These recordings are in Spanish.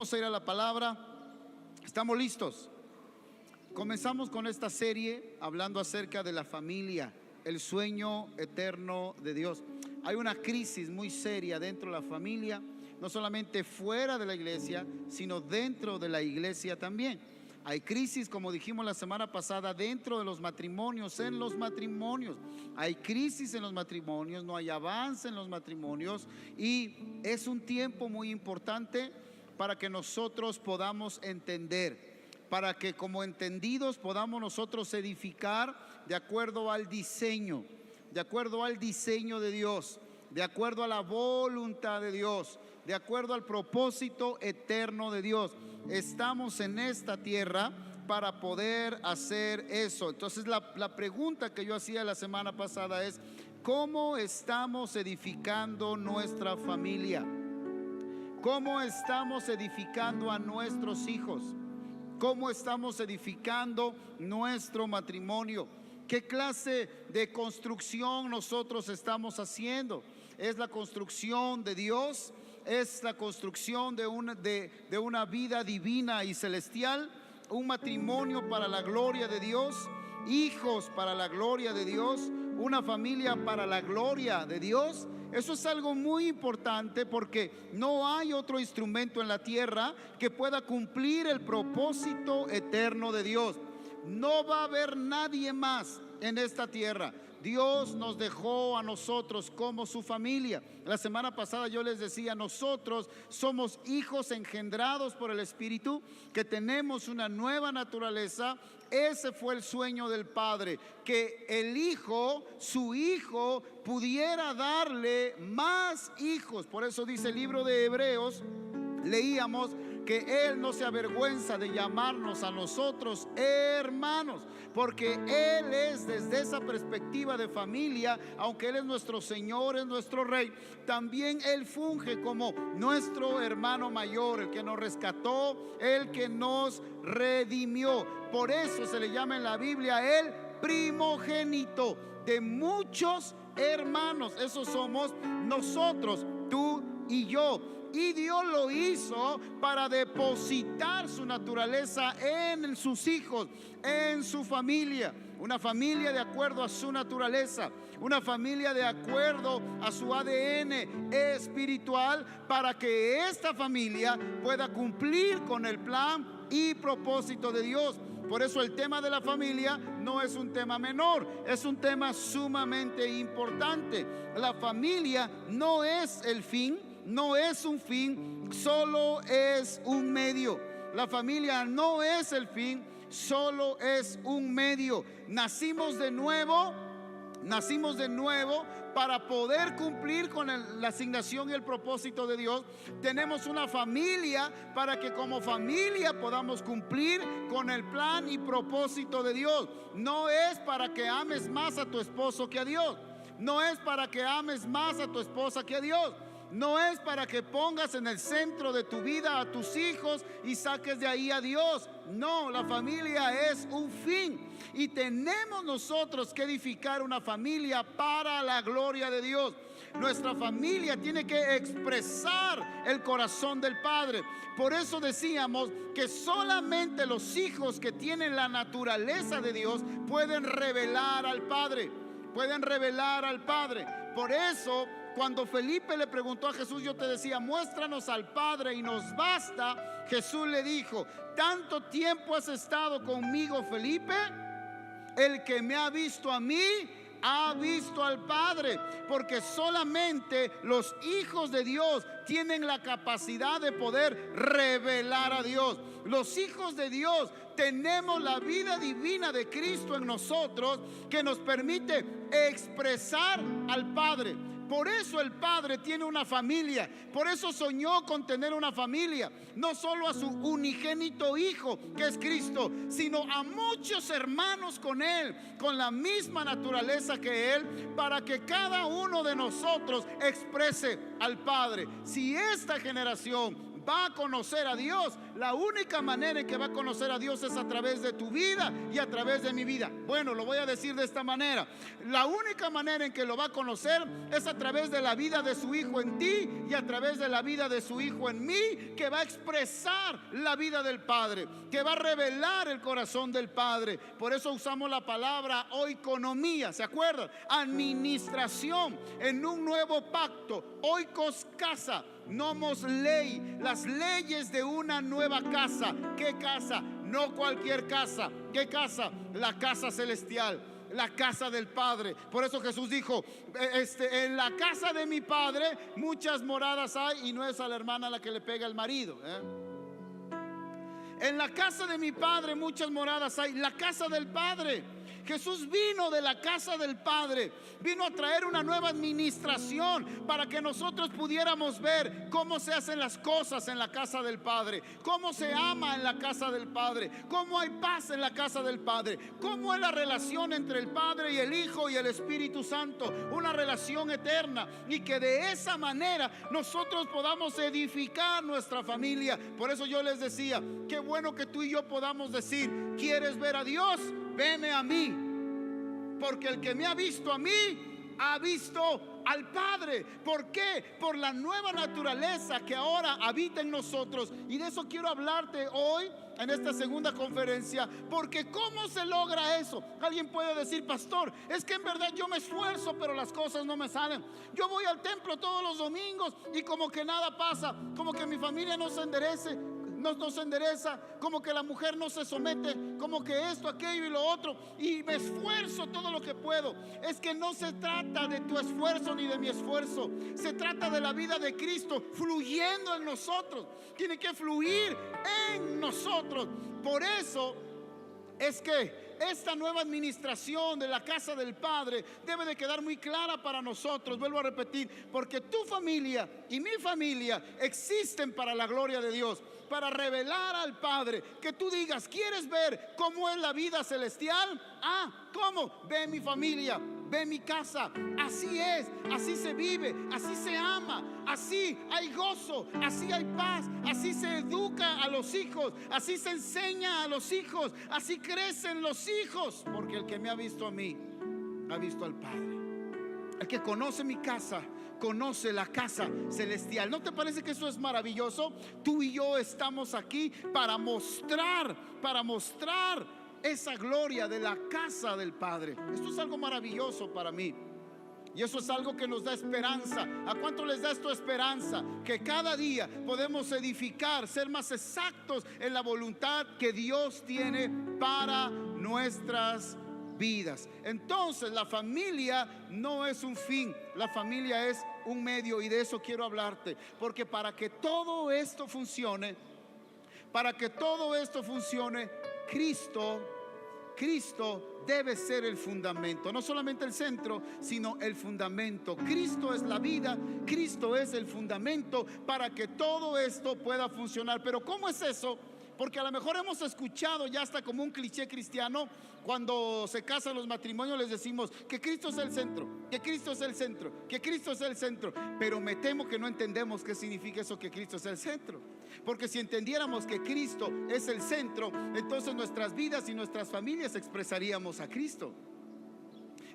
Vamos a ir a la palabra. ¿Estamos listos? Comenzamos con esta serie hablando acerca de la familia, el sueño eterno de Dios. Hay una crisis muy seria dentro de la familia, no solamente fuera de la iglesia, sino dentro de la iglesia también. Hay crisis, como dijimos la semana pasada, dentro de los matrimonios, en los matrimonios. Hay crisis en los matrimonios, no hay avance en los matrimonios, y es un tiempo muy importante para que nosotros podamos entender, para que como entendidos podamos nosotros edificar de acuerdo al diseño, de Dios, de acuerdo a la voluntad de Dios, de acuerdo al propósito eterno de Dios. Estamos en esta tierra para poder hacer eso. Entonces la pregunta que yo hacía la semana pasada es: ¿cómo estamos edificando nuestra familia? ¿Cómo estamos edificando a nuestros hijos? ¿Cómo estamos edificando nuestro matrimonio? ¿Qué clase de construcción nosotros estamos haciendo? ¿Es la construcción de Dios? ¿Es la construcción de una vida divina y celestial? ¿Un matrimonio para la gloria de Dios? ¿Hijos para la gloria de Dios? ¿Una familia para la gloria de Dios? Eso es algo muy importante, porque no hay otro instrumento en la tierra que pueda cumplir el propósito eterno de Dios. No va a haber nadie más en esta tierra. Dios nos dejó a nosotros como su familia. La semana pasada yo les decía, nosotros somos hijos engendrados por el Espíritu, que tenemos una nueva naturaleza. Ese fue el sueño del Padre, que el Hijo, su Hijo, pudiera darle más hijos. Por eso dice el libro de Hebreos, leíamos que Él no se avergüenza de llamarnos a nosotros hermanos, porque Él es, desde esa perspectiva de familia, aunque Él es nuestro Señor, es nuestro Rey, también Él funge como nuestro hermano mayor, el que nos rescató, el que nos redimió. Por eso se le llama en la Biblia el primogénito de muchos hermanos. Esos somos nosotros, tú y yo. Y Dios lo hizo para depositar su naturaleza en sus hijos, en su familia. Una familia de acuerdo a su naturaleza, una familia de acuerdo a su ADN espiritual, para que esta familia pueda cumplir con el plan y propósito de Dios. Por eso el tema de la familia no es un tema menor, es un tema sumamente importante. La familia no es el fin, no es un fin, solo es un medio. La familia no es el fin, solo es un medio. Nacimos de nuevo para poder cumplir con la asignación y el propósito de Dios. Tenemos una familia para que como familia podamos cumplir con el plan y propósito de Dios. No es para que ames más a tu esposo que a Dios. No es para que ames más a tu esposa que a Dios. No es para que pongas en el centro de tu vida a tus hijos y saques de ahí a Dios. No, la familia es un fin, y tenemos nosotros que edificar una familia para la gloria de Dios. Nuestra familia tiene que expresar el corazón del Padre. Por eso decíamos que solamente los hijos que tienen la naturaleza de Dios pueden revelar al Padre. Por eso, cuando Felipe le preguntó a Jesús, yo te decía, muéstranos al Padre y nos basta. Jesús le dijo: ¿tanto tiempo has estado conmigo, Felipe? El que me ha visto a mí, ha visto al Padre. Porque solamente los hijos de Dios tienen la capacidad de poder revelar a Dios. Los hijos de Dios tenemos la vida divina de Cristo en nosotros, que nos permite expresar al Padre. Por eso el Padre tiene una familia, por eso soñó con tener una familia, no solo a su unigénito Hijo, que es Cristo, sino a muchos hermanos con Él, con la misma naturaleza que Él, para que cada uno de nosotros exprese al Padre. Si esta generación va a conocer a Dios? La única manera en que va a conocer a Dios es a través de tu vida y a través de mi vida. Bueno, lo voy a decir de esta manera: la única manera en que lo va a conocer es a través de la vida de su Hijo en ti y a través de la vida de su Hijo en mí, que va a expresar la vida del Padre, que va a revelar el corazón del Padre. Por eso usamos la palabra oikonomía, ¿se acuerdan? Administración en un nuevo pacto. Oikos, casa, nomos, ley, las leyes de una nueva casa. ¿Qué casa? No cualquier casa. ¿Qué casa? La casa celestial, la casa del Padre. Por eso Jesús dijo: en la casa de mi Padre muchas moradas hay. Y no es a la hermana la que le pega el marido, En la casa de mi Padre muchas moradas hay. La casa del Padre. Jesús vino de la casa del Padre, vino a traer una nueva administración para que nosotros pudiéramos ver cómo se hacen las cosas en la casa del Padre, cómo se ama en la casa del Padre, cómo hay paz en la casa del Padre, cómo es la relación entre el Padre y el Hijo y el Espíritu Santo, una relación eterna, y que de esa manera nosotros podamos edificar nuestra familia. Por eso yo les decía, qué bueno que tú y yo podamos decir: ¿quieres ver a Dios? Veme a mí, porque el que me ha visto a mí ha visto al Padre. ¿Por qué? Por la nueva naturaleza que ahora habita en nosotros. Y de eso quiero hablarte hoy en esta segunda conferencia, porque ¿cómo se logra eso? Alguien puede decir: pastor, es que en verdad yo me esfuerzo, pero las cosas no me salen. Yo voy al templo todos los domingos y como que nada pasa, como que mi familia no se enderece, no se endereza, como que la mujer no se somete, como que esto, aquello y lo otro, y me esfuerzo todo lo que puedo. Es que no se trata de tu esfuerzo ni de mi esfuerzo, se trata de la vida de Cristo fluyendo en nosotros. Tiene que fluir en nosotros. Por eso es que esta nueva administración de la casa del Padre debe de quedar muy clara para nosotros. Vuelvo a repetir, porque tu familia y mi familia existen para la gloria de Dios, para revelar al Padre. Que tú digas: ¿quieres ver cómo es la vida celestial? ¿Cómo? Ve mi familia, ve mi casa. Así es, así se vive, así se ama, así hay gozo, así hay paz, así se educa a los hijos, así se enseña a los hijos, así crecen los hijos. Porque el que me ha visto a mí ha visto al Padre. El que conoce mi casa conoce la casa celestial. ¿No te parece que eso es maravilloso? Tú y yo estamos aquí para mostrar esa gloria de la casa del Padre. Esto es algo maravilloso para mí, y eso es algo que nos da esperanza. ¿A cuánto les da esto esperanza? Que cada día podemos edificar, ser más exactos en la voluntad que Dios tiene para nuestras vidas. Entonces la familia no es un fin, la familia es un medio, y de eso quiero hablarte. Porque para que todo esto funcione, Cristo debe ser el fundamento, no solamente el centro, sino el fundamento. Cristo es la vida, Cristo es el fundamento para que todo esto pueda funcionar. Pero ¿cómo es eso? Porque a lo mejor hemos escuchado ya hasta como un cliché cristiano, cuando se casan los matrimonios les decimos que Cristo es el centro, que Cristo es el centro, que Cristo es el centro. Pero me temo que no entendemos qué significa eso, que Cristo es el centro. Porque si entendiéramos que Cristo es el centro, entonces nuestras vidas y nuestras familias expresaríamos a Cristo.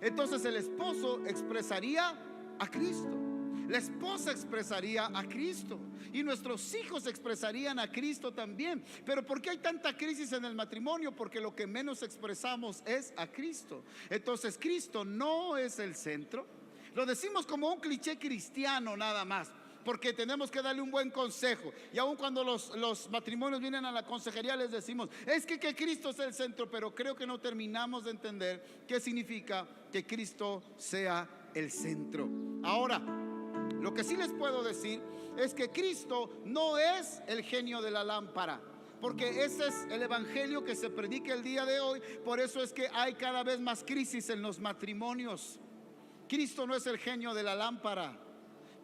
Entonces el esposo expresaría a Cristo, la esposa expresaría a Cristo, y nuestros hijos expresarían a Cristo también. Pero ¿por qué hay tanta crisis en el matrimonio? Porque lo que menos expresamos es a Cristo. Entonces Cristo no es el centro. Lo decimos como un cliché cristiano nada más, porque tenemos que darle un buen consejo. Y aun cuando los matrimonios vienen a la consejería les decimos: es que Cristo es el centro. Pero creo que no terminamos de entender qué significa que Cristo sea el centro. Ahora, lo que sí les puedo decir es que Cristo no es el genio de la lámpara, porque ese es el evangelio que se predica el día de hoy. Por eso es que hay cada vez más crisis en los matrimonios. Cristo no es el genio de la lámpara.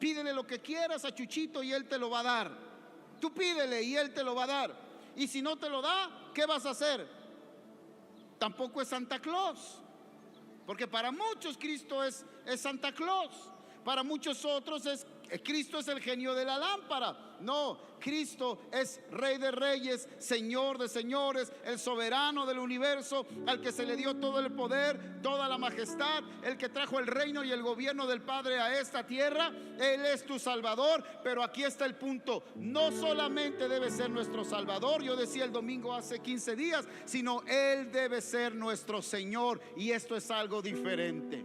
Pídele lo que quieras a Chuchito y él te lo va a dar. Tú pídele y él te lo va a dar. Y si no te lo da, ¿qué vas a hacer? Tampoco es Santa Claus, porque para muchos Cristo es Santa Claus. Para muchos otros es Cristo es el genio de la lámpara. No, Cristo es Rey de reyes, Señor de señores, el soberano del universo, al que se le dio todo el poder, toda la majestad, el que trajo el reino y el gobierno del Padre a esta tierra. Él es tu Salvador. Pero aquí está el punto: no solamente debe ser nuestro Salvador, yo decía el domingo hace 15 días, sino Él debe ser nuestro Señor. Y esto es algo diferente.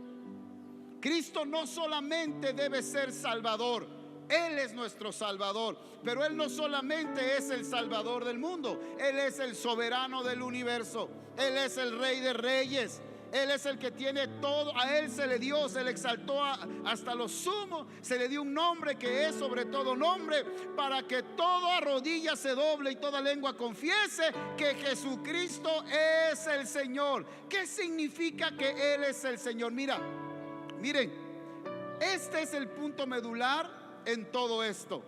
Cristo no solamente debe ser Salvador, Él es nuestro Salvador, pero Él no solamente es el Salvador del mundo, Él es el soberano del universo, Él es el Rey de reyes, Él es el que tiene todo. A Él se le dio, se le exaltó hasta lo sumo, se le dio un nombre que es sobre todo nombre, para que toda rodilla se doble y toda lengua confiese que Jesucristo es el Señor. ¿Qué significa que Él es el Señor? Miren, este es el punto medular en todo esto.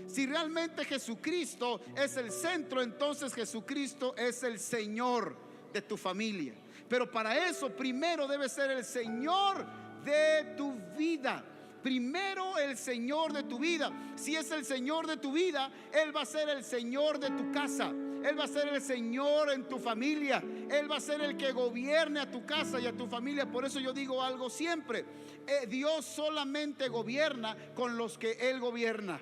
Si realmente Jesucristo es el centro, entonces Jesucristo es el Señor de tu familia. Pero para eso primero debe ser el Señor de tu vida. Primero el Señor de tu vida. Si es el Señor de tu vida, Él va a ser el Señor de tu casa. Él va a ser el Señor en tu familia. Él va a ser el que gobierne a tu casa y a tu familia. Por eso yo digo algo siempre: Dios solamente gobierna con los que Él gobierna.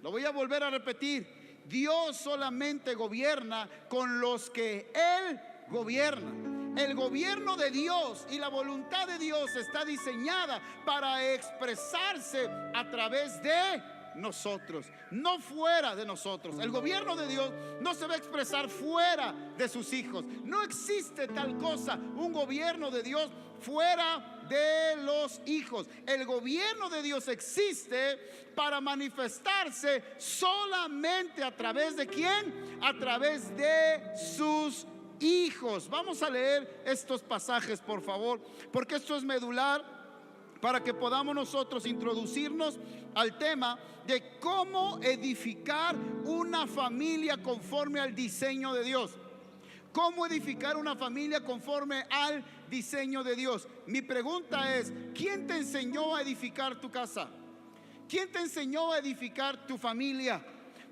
Lo voy a volver a repetir: Dios solamente gobierna con los que Él gobierna. El gobierno de Dios y la voluntad de Dios está diseñada para expresarse a través de nosotros, no fuera de nosotros. El gobierno de Dios no se va a expresar fuera de sus hijos. No existe tal cosa, un gobierno de Dios fuera de los hijos. El gobierno de Dios existe para manifestarse solamente a través de ¿quién? A través de sus hijos. Vamos a leer estos pasajes, por favor, porque esto es medular para que podamos nosotros introducirnos al tema de cómo edificar una familia conforme al diseño de Dios. ¿Cómo edificar una familia conforme al diseño de Dios? Mi pregunta es: ¿quién te enseñó a edificar tu casa? ¿Quién te enseñó a edificar tu familia?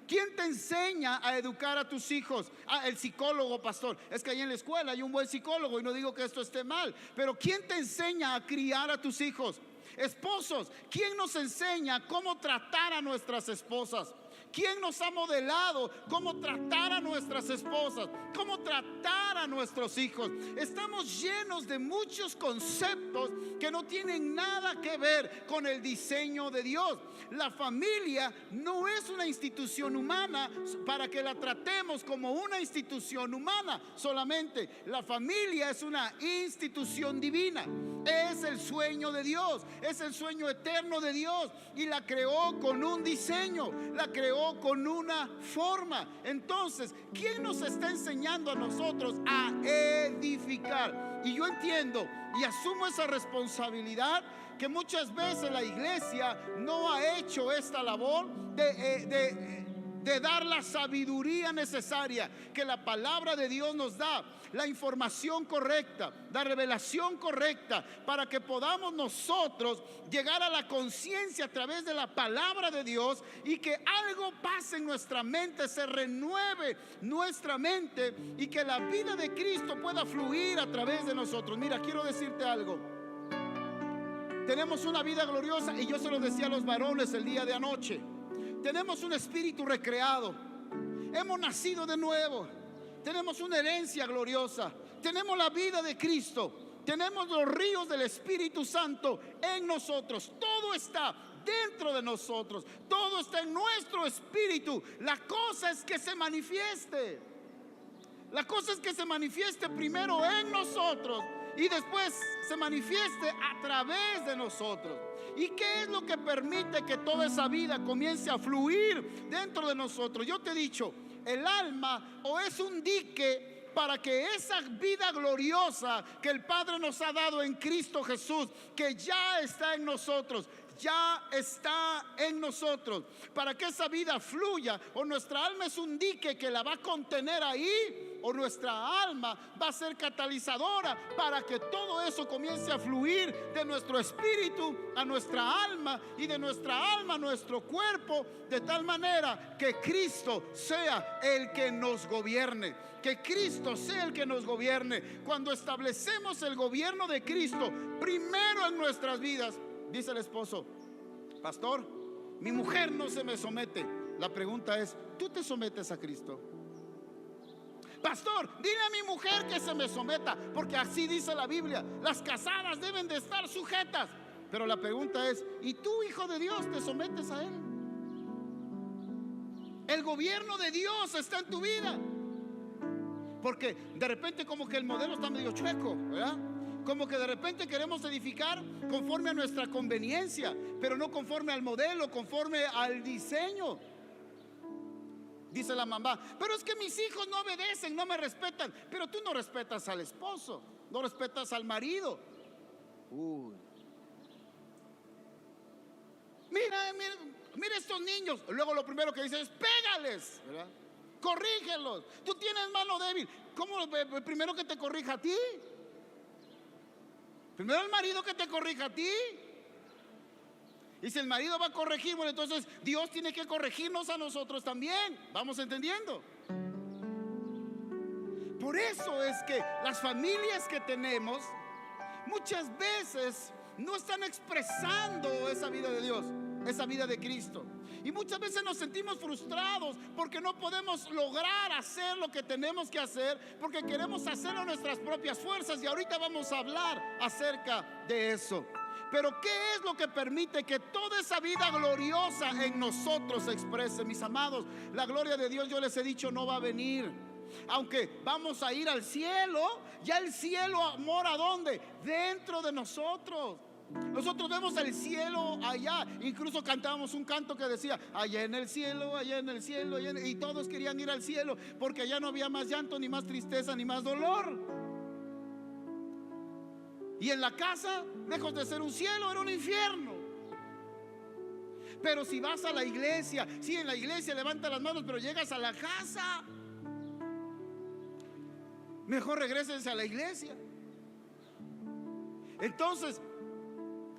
¿Quién te enseña a educar a tus hijos? El psicólogo, pastor. Es que ahí en la escuela hay un buen psicólogo y no digo que esto esté mal, pero ¿quién te enseña a criar a tus hijos? Esposos, ¿quién nos enseña cómo tratar a nuestras esposas? ¿Quién nos ha modelado cómo tratar a nuestras esposas, cómo tratar a nuestros hijos? Estamos llenos de muchos conceptos que no tienen nada que ver con el diseño de Dios. La familia no es una institución humana para que la tratemos como una institución humana solamente. La familia es una institución divina. Es el sueño de Dios, es el sueño eterno de Dios, y la creó con un diseño, la creó con una forma. Entonces, ¿quién nos está enseñando a nosotros a edificar? Y yo entiendo y asumo esa responsabilidad, que muchas veces la iglesia no ha hecho esta labor de dar la sabiduría necesaria que la palabra de Dios nos da, la información correcta, la revelación correcta, para que podamos nosotros llegar a la conciencia a través de la palabra de Dios, y que algo pase en nuestra mente, se renueve nuestra mente, y que la vida de Cristo pueda fluir a través de nosotros. Mira, quiero decirte algo: tenemos una vida gloriosa, y yo se lo decía a los varones el día de anoche. Tenemos un espíritu recreado, hemos nacido de nuevo, tenemos una herencia gloriosa, tenemos la vida de Cristo, tenemos los ríos del Espíritu Santo en nosotros. Todo está dentro de nosotros, todo está en nuestro espíritu. La cosa es que se manifieste. La cosa es que se manifieste primero en nosotros y después se manifieste a través de nosotros. ¿Y qué es lo que permite que toda esa vida comience a fluir dentro de nosotros? Yo te he dicho, el alma o es un dique para que esa vida gloriosa que el Padre nos ha dado en Cristo Jesús, que ya está en nosotros, ya está en nosotros. Para que esa vida fluya, o nuestra alma es un dique que la va a contener ahí, o nuestra alma va a ser catalizadora para que todo eso comience a fluir de nuestro espíritu a nuestra alma, y de nuestra alma a nuestro cuerpo, de tal manera que Cristo sea el que nos gobierne. Que Cristo sea el que nos gobierne. Cuando establecemos el gobierno de Cristo primero en nuestras vidas, dice el esposo: pastor, mi mujer no se me somete. La pregunta es: ¿tú te sometes a Cristo? Pastor, dile a mi mujer que se me someta, porque así dice la Biblia, las casadas deben de estar sujetas. Pero la pregunta es: ¿y tú, hijo de Dios, te sometes a Él? El gobierno de Dios está en tu vida. Porque de repente como que el modelo está medio chueco, ¿verdad? Como que de repente queremos edificar conforme a nuestra conveniencia, pero no conforme al modelo, conforme al diseño. Dice la mamá: pero es que mis hijos no obedecen, no me respetan. Pero tú no respetas al esposo, no respetas al marido. Mira estos niños. Luego lo primero que dice es: pégales, ¿verdad? Corrígelos. Tú tienes mano débil. ¿Cómo? Primero que te corrija a ti. Primero el marido que te corrija a ti. Y si el marido va a corregir, bueno, entonces Dios tiene que corregirnos a nosotros también. ¿Vamos entendiendo? Por eso es que las familias que tenemos muchas veces no están expresando esa vida de Dios, esa vida de Cristo. Y muchas veces nos sentimos frustrados porque no podemos lograr hacer lo que tenemos que hacer, porque queremos hacerlo a nuestras propias fuerzas. Y ahorita vamos a hablar acerca de eso. Pero ¿qué es lo que permite que toda esa vida gloriosa en nosotros se exprese? Mis amados, la gloria de Dios, yo les he dicho, no va a venir. Aunque vamos a ir al cielo, ya el cielo mora ¿dónde? Dentro de nosotros. Nosotros vemos el cielo allá. Incluso cantábamos un canto que decía: allá en el cielo, allá en el cielo, y todos querían ir al cielo, porque allá no había más llanto, ni más tristeza, ni más dolor. Y en la casa, lejos de ser un cielo, era un infierno. Pero si vas a la iglesia, sí, en la iglesia levanta las manos, pero llegas a la casa, mejor regrésense a la iglesia. Entonces,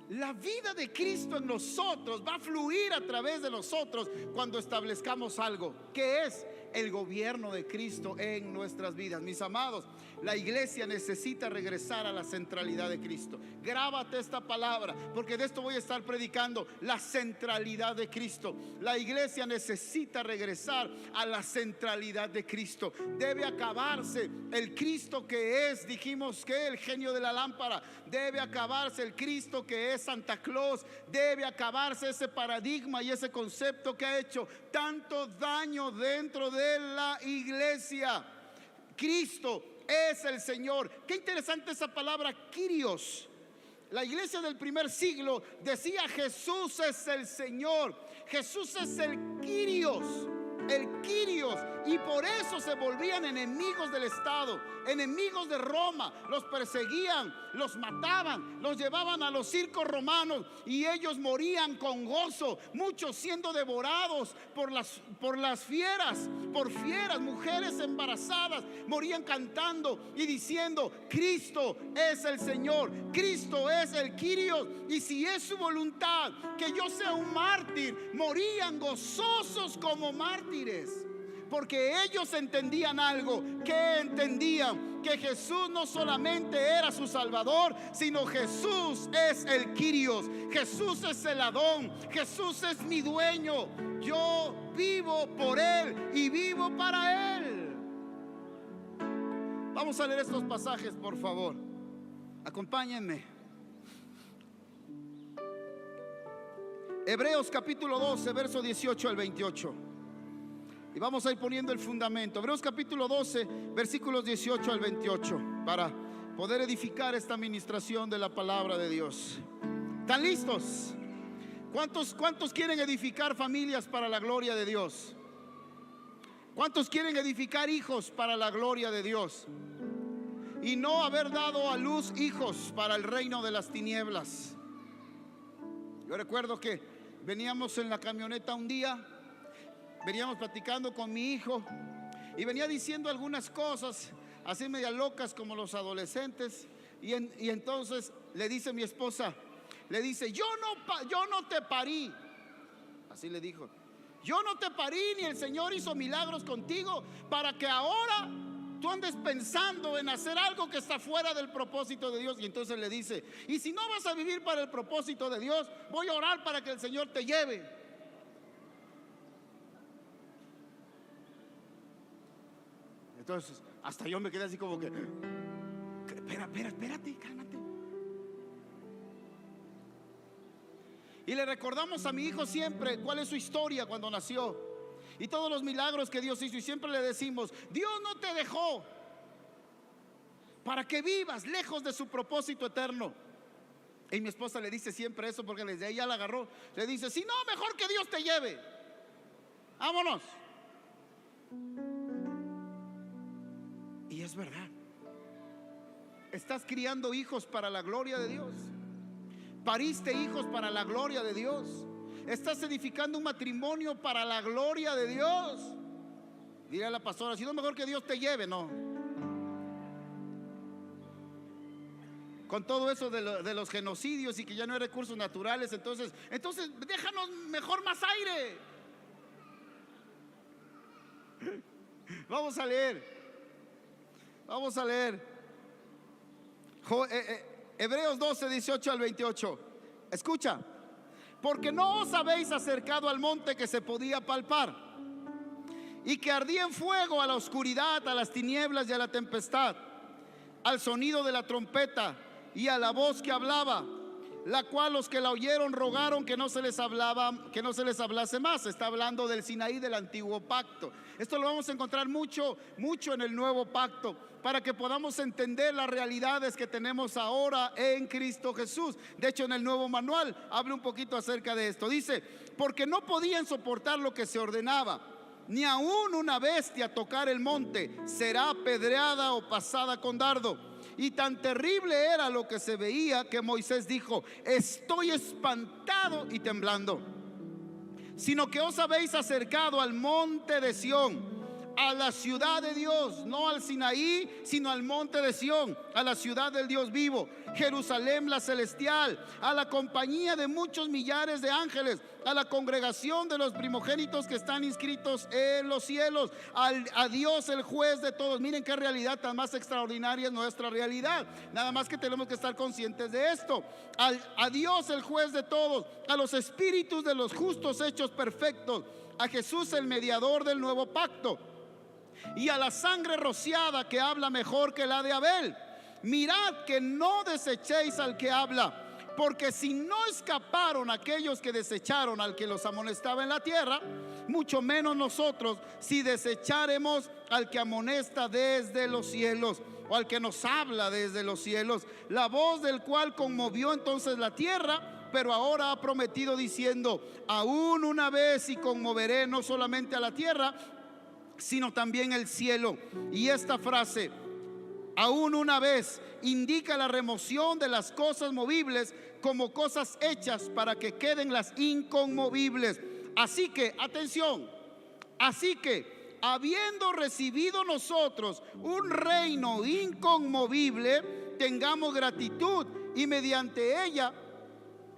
la vida de Cristo en nosotros va a fluir a través de nosotros cuando establezcamos algo, que es el gobierno de Cristo en nuestras vidas. Mis amados, la iglesia necesita regresar a la centralidad de Cristo. Grábate esta palabra, porque de esto voy a estar predicando: la centralidad de Cristo. La iglesia necesita regresar a la centralidad de Cristo. Debe acabarse el Cristo que es, dijimos que el genio de la lámpara. Debe acabarse el Cristo que es Santa Claus. Debe acabarse ese paradigma y ese concepto que ha hecho tanto daño dentro de la iglesia. Cristo es el Señor. Qué interesante esa palabra, Kyrios. La iglesia del primer siglo decía: Jesús es el Señor. Jesús es el Kyrios. El Kyrios. Y por eso se volvían enemigos del Estado, enemigos de Roma. Los perseguían, los mataban, los llevaban a los circos romanos, y ellos morían con gozo, muchos siendo devorados por las fieras, mujeres embarazadas morían cantando y diciendo: Cristo es el Señor, Cristo es el Kyrios, y si es su voluntad que yo sea un mártir, morían gozosos como mártires. Porque ellos entendían algo. Que entendían que Jesús no solamente era su Salvador, sino Jesús es el Kyrios. Jesús es el Adón. Jesús es mi dueño. Yo vivo por Él y vivo para Él. Vamos a leer estos pasajes, por favor. Acompáñenme. Hebreos capítulo 12, verso 18 al 28. Y vamos a ir poniendo el fundamento. Hebreos capítulo 12, versículos 18 al 28, para poder edificar esta administración de la palabra de Dios. ¿Están listos? ¿Cuántos quieren edificar familias para la gloria de Dios? ¿Cuántos quieren edificar hijos para la gloria de Dios? Y no haber dado a luz hijos para el reino de las tinieblas. Yo recuerdo que veníamos en la camioneta un día, veníamos platicando con mi hijo y venía diciendo algunas cosas así media locas como los adolescentes. Y entonces le dice mi esposa, le dice: yo no te parí. Así le dijo: yo no te parí, ni el Señor hizo milagros contigo para que ahora tú andes pensando en hacer algo que está fuera del propósito de Dios. Y entonces le dice: y si no vas a vivir para el propósito de Dios, voy a orar para que el Señor te lleve. Entonces hasta yo me quedé así como que: espérate, cálmate. Y le recordamos a mi hijo siempre cuál es su historia cuando nació y todos los milagros que Dios hizo. Y siempre le decimos: Dios no te dejó para que vivas lejos de su propósito eterno. Y mi esposa le dice siempre eso, porque desde ahí ya la agarró. Le dice: si no, mejor que Dios te lleve. Vámonos. Y es verdad. Estás criando hijos para la gloria de Dios. Pariste hijos para la gloria de Dios. Estás edificando un matrimonio para la gloria de Dios. Diré a la pastora: si no, mejor que Dios te lleve. No. Con todo eso de los genocidios y que ya no hay recursos naturales, entonces déjanos mejor más aire. Vamos a leer. Hebreos 12, 18 al 28. Escucha: porque no os habéis acercado al monte que se podía palpar y que ardía en fuego, a la oscuridad, a las tinieblas y a la tempestad, al sonido de la trompeta y a la voz que hablaba, la cual los que la oyeron rogaron que no se les hablase más. Está hablando del Sinaí, del antiguo pacto. Esto lo vamos a encontrar mucho en el nuevo pacto, para que podamos entender las realidades que tenemos ahora en Cristo Jesús. De hecho, en el nuevo manual habla un poquito acerca de esto. Dice: porque no podían soportar lo que se ordenaba, ni aún una bestia tocar el monte será apedreada o pasada con dardo. Y tan terrible era lo que se veía que Moisés dijo: estoy espantado y temblando. Sino que os habéis acercado al monte de Sión, a la ciudad de Dios, no al Sinaí, sino al monte de Sión, a la ciudad del Dios vivo, Jerusalén la celestial, a la compañía de muchos millares de ángeles, a la congregación de los primogénitos que están inscritos en los cielos, a Dios el juez de todos. Miren qué realidad tan más extraordinaria es nuestra realidad. Nada más que tenemos que estar conscientes de esto. A Dios el juez de todos, a los espíritus de los justos hechos perfectos, a Jesús el mediador del nuevo pacto, y a la sangre rociada que habla mejor que la de Abel. Mirad que no desechéis al que habla, porque si no escaparon aquellos que desecharon al que los amonestaba en la tierra, mucho menos nosotros, si desecharemos al que amonesta desde los cielos, o al que nos habla desde los cielos, la voz del cual conmovió entonces la tierra, pero ahora ha prometido diciendo: aún una vez y conmoveré no solamente a la tierra, sino también el cielo. Y esta frase, aún una vez, indica la remoción de las cosas movibles como cosas hechas para que queden las inconmovibles. Así que, atención, habiendo recibido nosotros un reino inconmovible, tengamos gratitud y mediante ella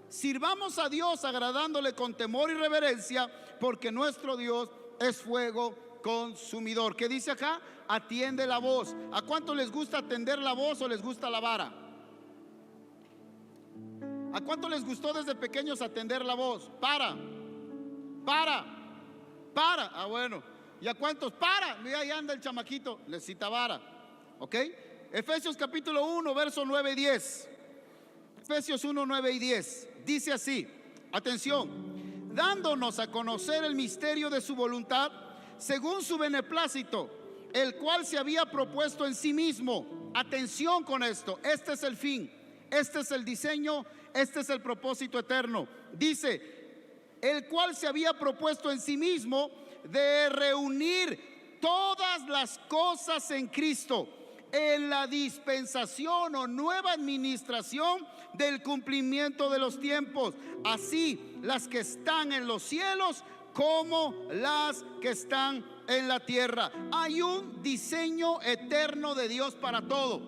sirvamos a Dios agradándole con temor y reverencia, porque nuestro Dios es fuego consumidor. ¿Qué dice acá? Atiende la voz. ¿A cuánto les gusta atender la voz o les gusta la vara? ¿A cuánto les gustó desde pequeños atender la voz? Para. Ah, bueno. ¿Y a cuántos? Para. Mira, ahí anda el chamaquito. Necesita vara. ¿Ok? Efesios capítulo 1, verso 9 y 10. Efesios 1, 9 y 10. Dice así. Atención. Dándonos a conocer el misterio de su voluntad, según su beneplácito, el cual se había propuesto en sí mismo. Atención con esto. Este es el fin. Este es el diseño. Este es el propósito eterno. Dice: el cual se había propuesto en sí mismo de reunir todas las cosas en Cristo, en la dispensación o nueva administración del cumplimiento de los tiempos, así las que están en los cielos como las que están en la tierra. Hay un diseño eterno de Dios para todo.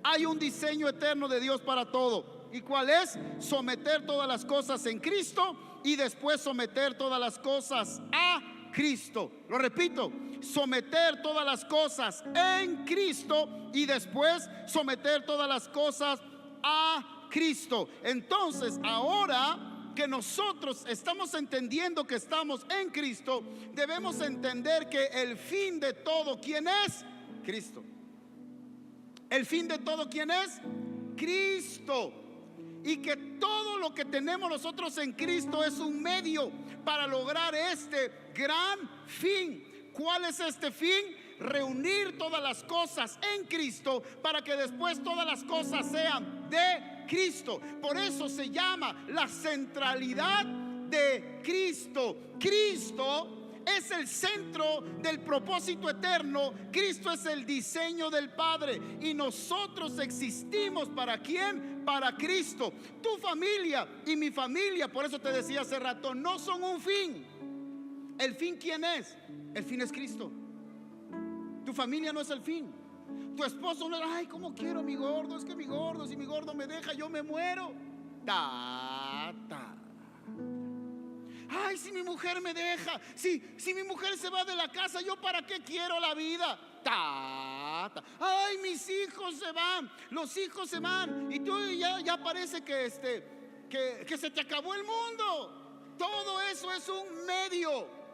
Hay un diseño eterno de Dios para todo. ¿Y cuál es? Someter todas las cosas en Cristo y después someter todas las cosas a Cristo. Lo repito, someter todas las cosas en Cristo y después someter todas las cosas a Cristo. Entonces, ahora que nosotros estamos entendiendo que estamos en Cristo, debemos entender que el fin de todo, ¿quién es? Cristo. El fin de todo, ¿quién es? Cristo. Y que todo lo que tenemos nosotros en Cristo es un medio para lograr este gran fin. ¿Cuál es este fin? Reunir todas las cosas en Cristo para que después todas las cosas sean de Cristo. Por eso se llama la centralidad de Cristo. Cristo es el centro del propósito eterno. Cristo es el diseño del Padre. Y nosotros existimos ¿para quién? Para Cristo. Tu familia y mi familia, por eso te decía hace rato, no son un fin. ¿El fin quién es? El fin es Cristo. Tu familia no es el fin. Tu esposo no es, ay, cómo quiero a mi gordo. Es que mi gordo, si mi gordo me deja, yo me muero. Ay, si mi mujer me deja, si mi mujer se va de la casa, yo para qué quiero la vida. Ay, mis hijos se van, los hijos se van, y tú ya parece que se te acabó el mundo. Todo eso es un medio.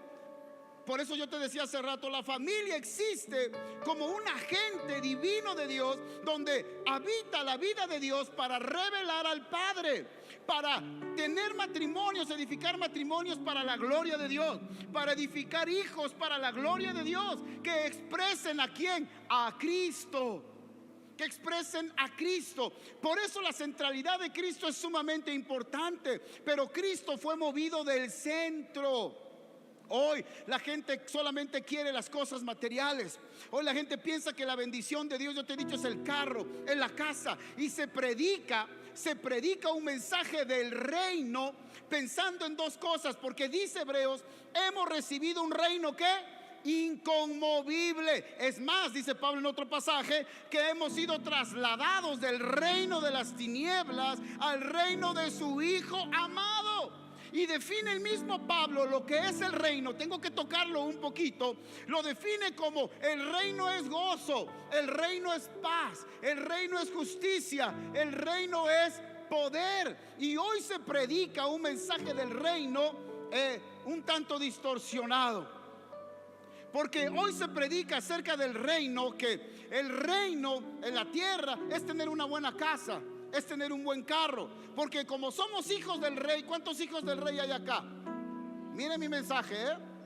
Por eso yo te decía hace rato, la familia existe como un agente divino de Dios, donde habita la vida de Dios para revelar al Padre, para tener matrimonios, edificar matrimonios para la gloria de Dios, para edificar hijos para la gloria de Dios, que expresen ¿a quién? A Cristo. Que expresen a Cristo. Por eso la centralidad de Cristo es sumamente importante. Pero Cristo fue movido del centro. Hoy la gente solamente quiere las cosas materiales. Hoy la gente piensa que la bendición de Dios, yo te he dicho, es el carro, es la casa. Y se predica un mensaje del reino pensando en dos cosas. Porque dice Hebreos, hemos recibido un reino que inconmovible. Es más, dice Pablo en otro pasaje, que hemos sido trasladados del reino de las tinieblas al reino de su Hijo amado. Y define el mismo Pablo lo que es el reino. Tengo que tocarlo un poquito. Lo define como: el reino es gozo, el reino es paz, el reino es justicia, el reino es poder. Y hoy se predica un mensaje del reino un tanto distorsionado, porque hoy se predica acerca del reino, que el reino en la tierra es tener una buena casa, es tener un buen carro. Porque como somos hijos del rey, ¿cuántos hijos del rey hay acá? Miren mi mensaje,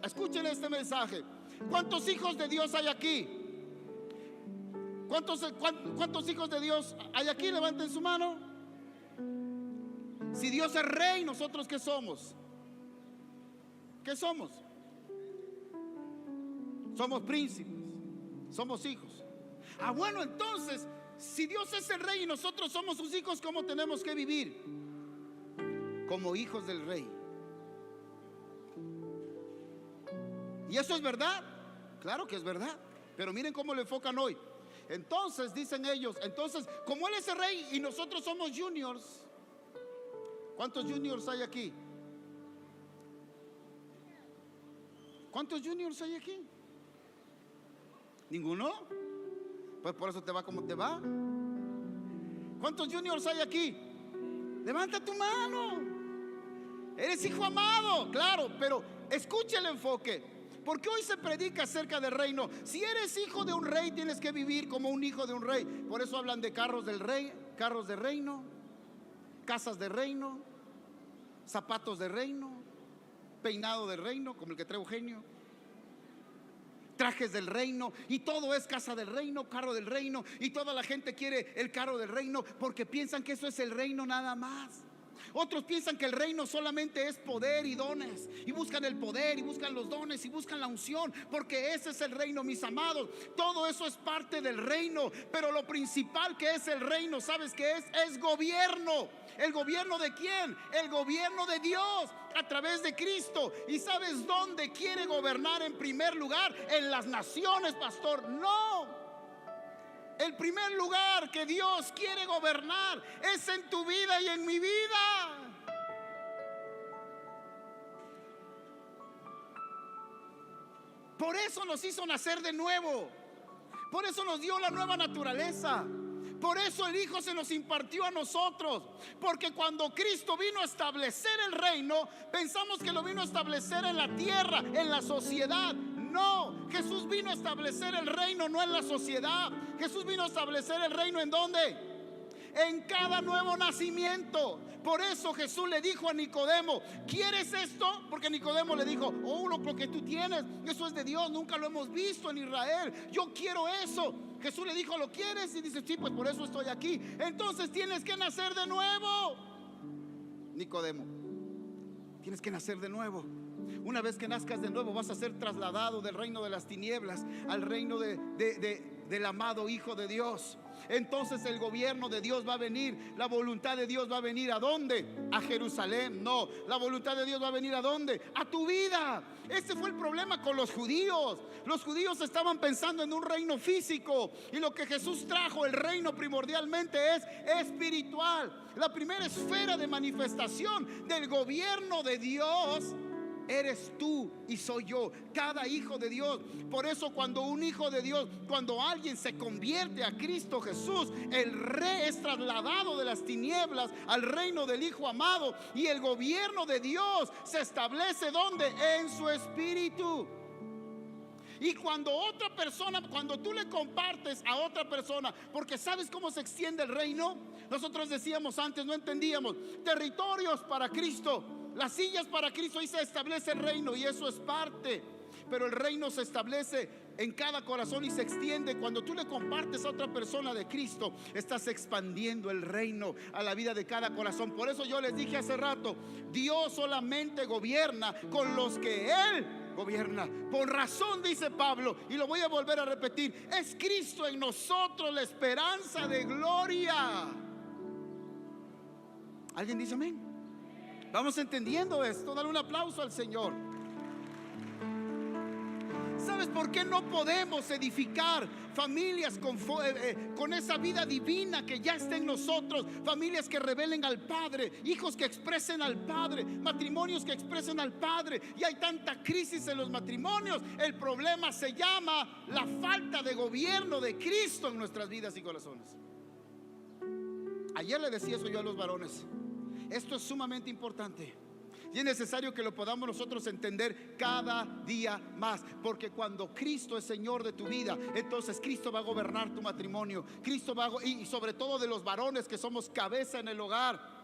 escuchen este mensaje. ¿Cuántos hijos de Dios hay aquí? ¿Cuántos hijos de Dios hay aquí? Levanten su mano. Si Dios es rey, ¿nosotros qué somos? ¿Qué somos? Somos príncipes, somos hijos. Bueno, entonces, si Dios es el rey y nosotros somos sus hijos, ¿cómo tenemos que vivir? Como hijos del rey. ¿Y eso es verdad? Claro que es verdad. Pero miren cómo lo enfocan hoy. Entonces, dicen ellos, entonces, como Él es el rey y nosotros somos juniors. ¿Cuántos juniors hay aquí? ¿Cuántos juniors hay aquí? ¿Ninguno? Pues por eso te va como te va. ¿Cuántos juniors hay aquí? Levanta tu mano. Eres hijo amado, claro, pero escucha el enfoque. Porque hoy se predica acerca del reino. Si eres hijo de un rey, tienes que vivir como un hijo de un rey. Por eso hablan de carros del rey, carros de reino, casas de reino, zapatos de reino, peinado de reino, como el que trae Eugenio, trajes del reino, y todo es casa del reino, carro del reino, y toda la gente quiere el carro del reino porque piensan que eso es el reino nada más. Otros piensan que el reino solamente es poder y dones, y buscan el poder y buscan los dones y buscan la unción, porque ese es el reino, mis amados. Todo eso es parte del reino, pero lo principal que es el reino, ¿sabes qué es? Es gobierno. ¿El gobierno de quién? El gobierno de Dios a través de Cristo. ¿Y sabes dónde quiere gobernar en primer lugar? En las naciones, pastor. No. El primer lugar que Dios quiere gobernar es en tu vida y en mi vida. Por eso nos hizo nacer de nuevo. Por eso nos dio la nueva naturaleza. Por eso el Hijo se nos impartió a nosotros. Porque cuando Cristo vino a establecer el reino, pensamos que lo vino a establecer en la tierra, en la sociedad. No, Jesús vino a establecer el reino, no en la sociedad. Jesús vino a establecer el reino ¿en dónde? En cada nuevo nacimiento. Por eso Jesús le dijo a Nicodemo: ¿quieres esto? Porque Nicodemo le dijo: oh, lo que tú tienes, eso es de Dios, nunca lo hemos visto en Israel, yo quiero eso. Jesús le dijo: ¿lo quieres? Y dice: sí, pues por eso estoy aquí. Entonces tienes que nacer de nuevo, Nicodemo. Tienes que nacer de nuevo. Una vez que nazcas de nuevo, vas a ser trasladado del reino de las tinieblas al reino del amado Hijo de Dios. Entonces el gobierno de Dios va a venir. La voluntad de Dios va a venir ¿a dónde? A Jerusalén. No, la voluntad de Dios va a venir ¿a dónde? A tu vida. Ese fue el problema con los judíos. Los judíos estaban pensando en un reino físico, y lo que Jesús trajo, el reino, primordialmente es espiritual. La primera esfera de manifestación del gobierno de Dios eres tú y soy yo, cada hijo de Dios. Por eso cuando un hijo de Dios, cuando alguien se convierte a Cristo Jesús, el rey es trasladado de las tinieblas al reino del Hijo amado, y el gobierno de Dios se establece ¿dónde? En su espíritu. Y cuando otra persona, cuando tú le compartes a otra persona, porque ¿sabes cómo se extiende el reino? Nosotros decíamos antes, no entendíamos: territorios para Cristo, las sillas para Cristo, y se establece el reino, y eso es parte. Pero el reino se establece en cada corazón y se extiende. Cuando tú le compartes a otra persona de Cristo, estás expandiendo el reino a la vida de cada corazón. Por eso yo les dije hace rato: Dios solamente gobierna con los que Él gobierna. Por razón, dice Pablo, y lo voy a volver a repetir: es Cristo en nosotros la esperanza de gloria. ¿Alguien dice amén? Vamos entendiendo esto. Dale un aplauso al Señor. ¿Sabes por qué no podemos edificar familias con esa vida divina que ya está en nosotros? Familias que revelen al Padre, hijos que expresen al Padre, matrimonios que expresen al Padre. Y hay tanta crisis en los matrimonios. El problema se llama la falta de gobierno de Cristo en nuestras vidas y corazones. Ayer le decía eso yo a los varones. Esto es sumamente importante, y es necesario que lo podamos nosotros entender cada día más. Porque cuando Cristo es Señor de tu vida, entonces Cristo va a gobernar tu matrimonio. Cristo va y sobre todo de los varones, que somos cabeza en el hogar.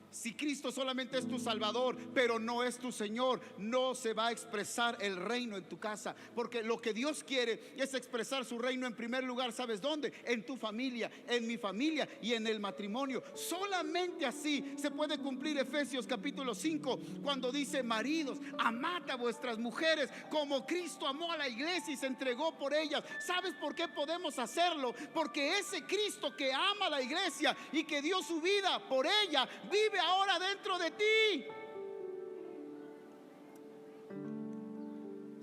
Si Cristo solamente es tu Salvador, pero no es tu Señor, no se va a expresar el reino en tu casa. Porque lo que Dios quiere es expresar su reino en primer lugar. ¿Sabes dónde? En tu familia, en mi familia y en el matrimonio. Solamente así se puede cumplir Efesios capítulo 5, cuando dice: maridos, amad a vuestras mujeres como Cristo amó a la iglesia y se entregó por ellas. ¿Sabes por qué podemos hacerlo? Porque ese Cristo que ama a la iglesia y que dio su vida por ella, vive ahora dentro de ti.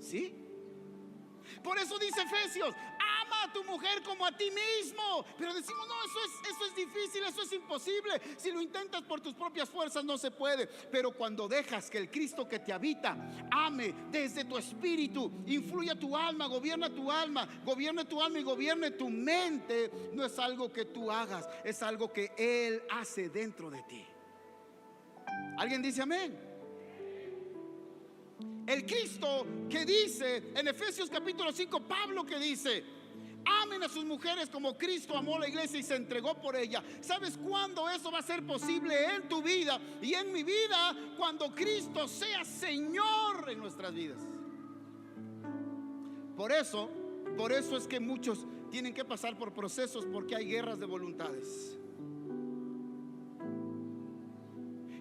¿Sí? Por eso dice Efesios: ama a tu mujer como a ti mismo. Pero decimos: no, eso es difícil, eso es imposible. Si lo intentas por tus propias fuerzas, no se puede. Pero cuando dejas que el Cristo que te habita ame desde tu espíritu, influya tu alma, gobierne tu alma y gobierne tu mente, no es algo que tú hagas, es algo que Él hace dentro de ti. ¿Alguien dice amén? El Cristo que dice en Efesios capítulo 5, Pablo que dice: amen a sus mujeres como Cristo amó a la iglesia y se entregó por ella. ¿Sabes cuándo eso va a ser posible en tu vida y en mi vida? Cuando Cristo sea Señor en nuestras vidas. Por eso es que muchos tienen que pasar por procesos, porque hay guerras de voluntades.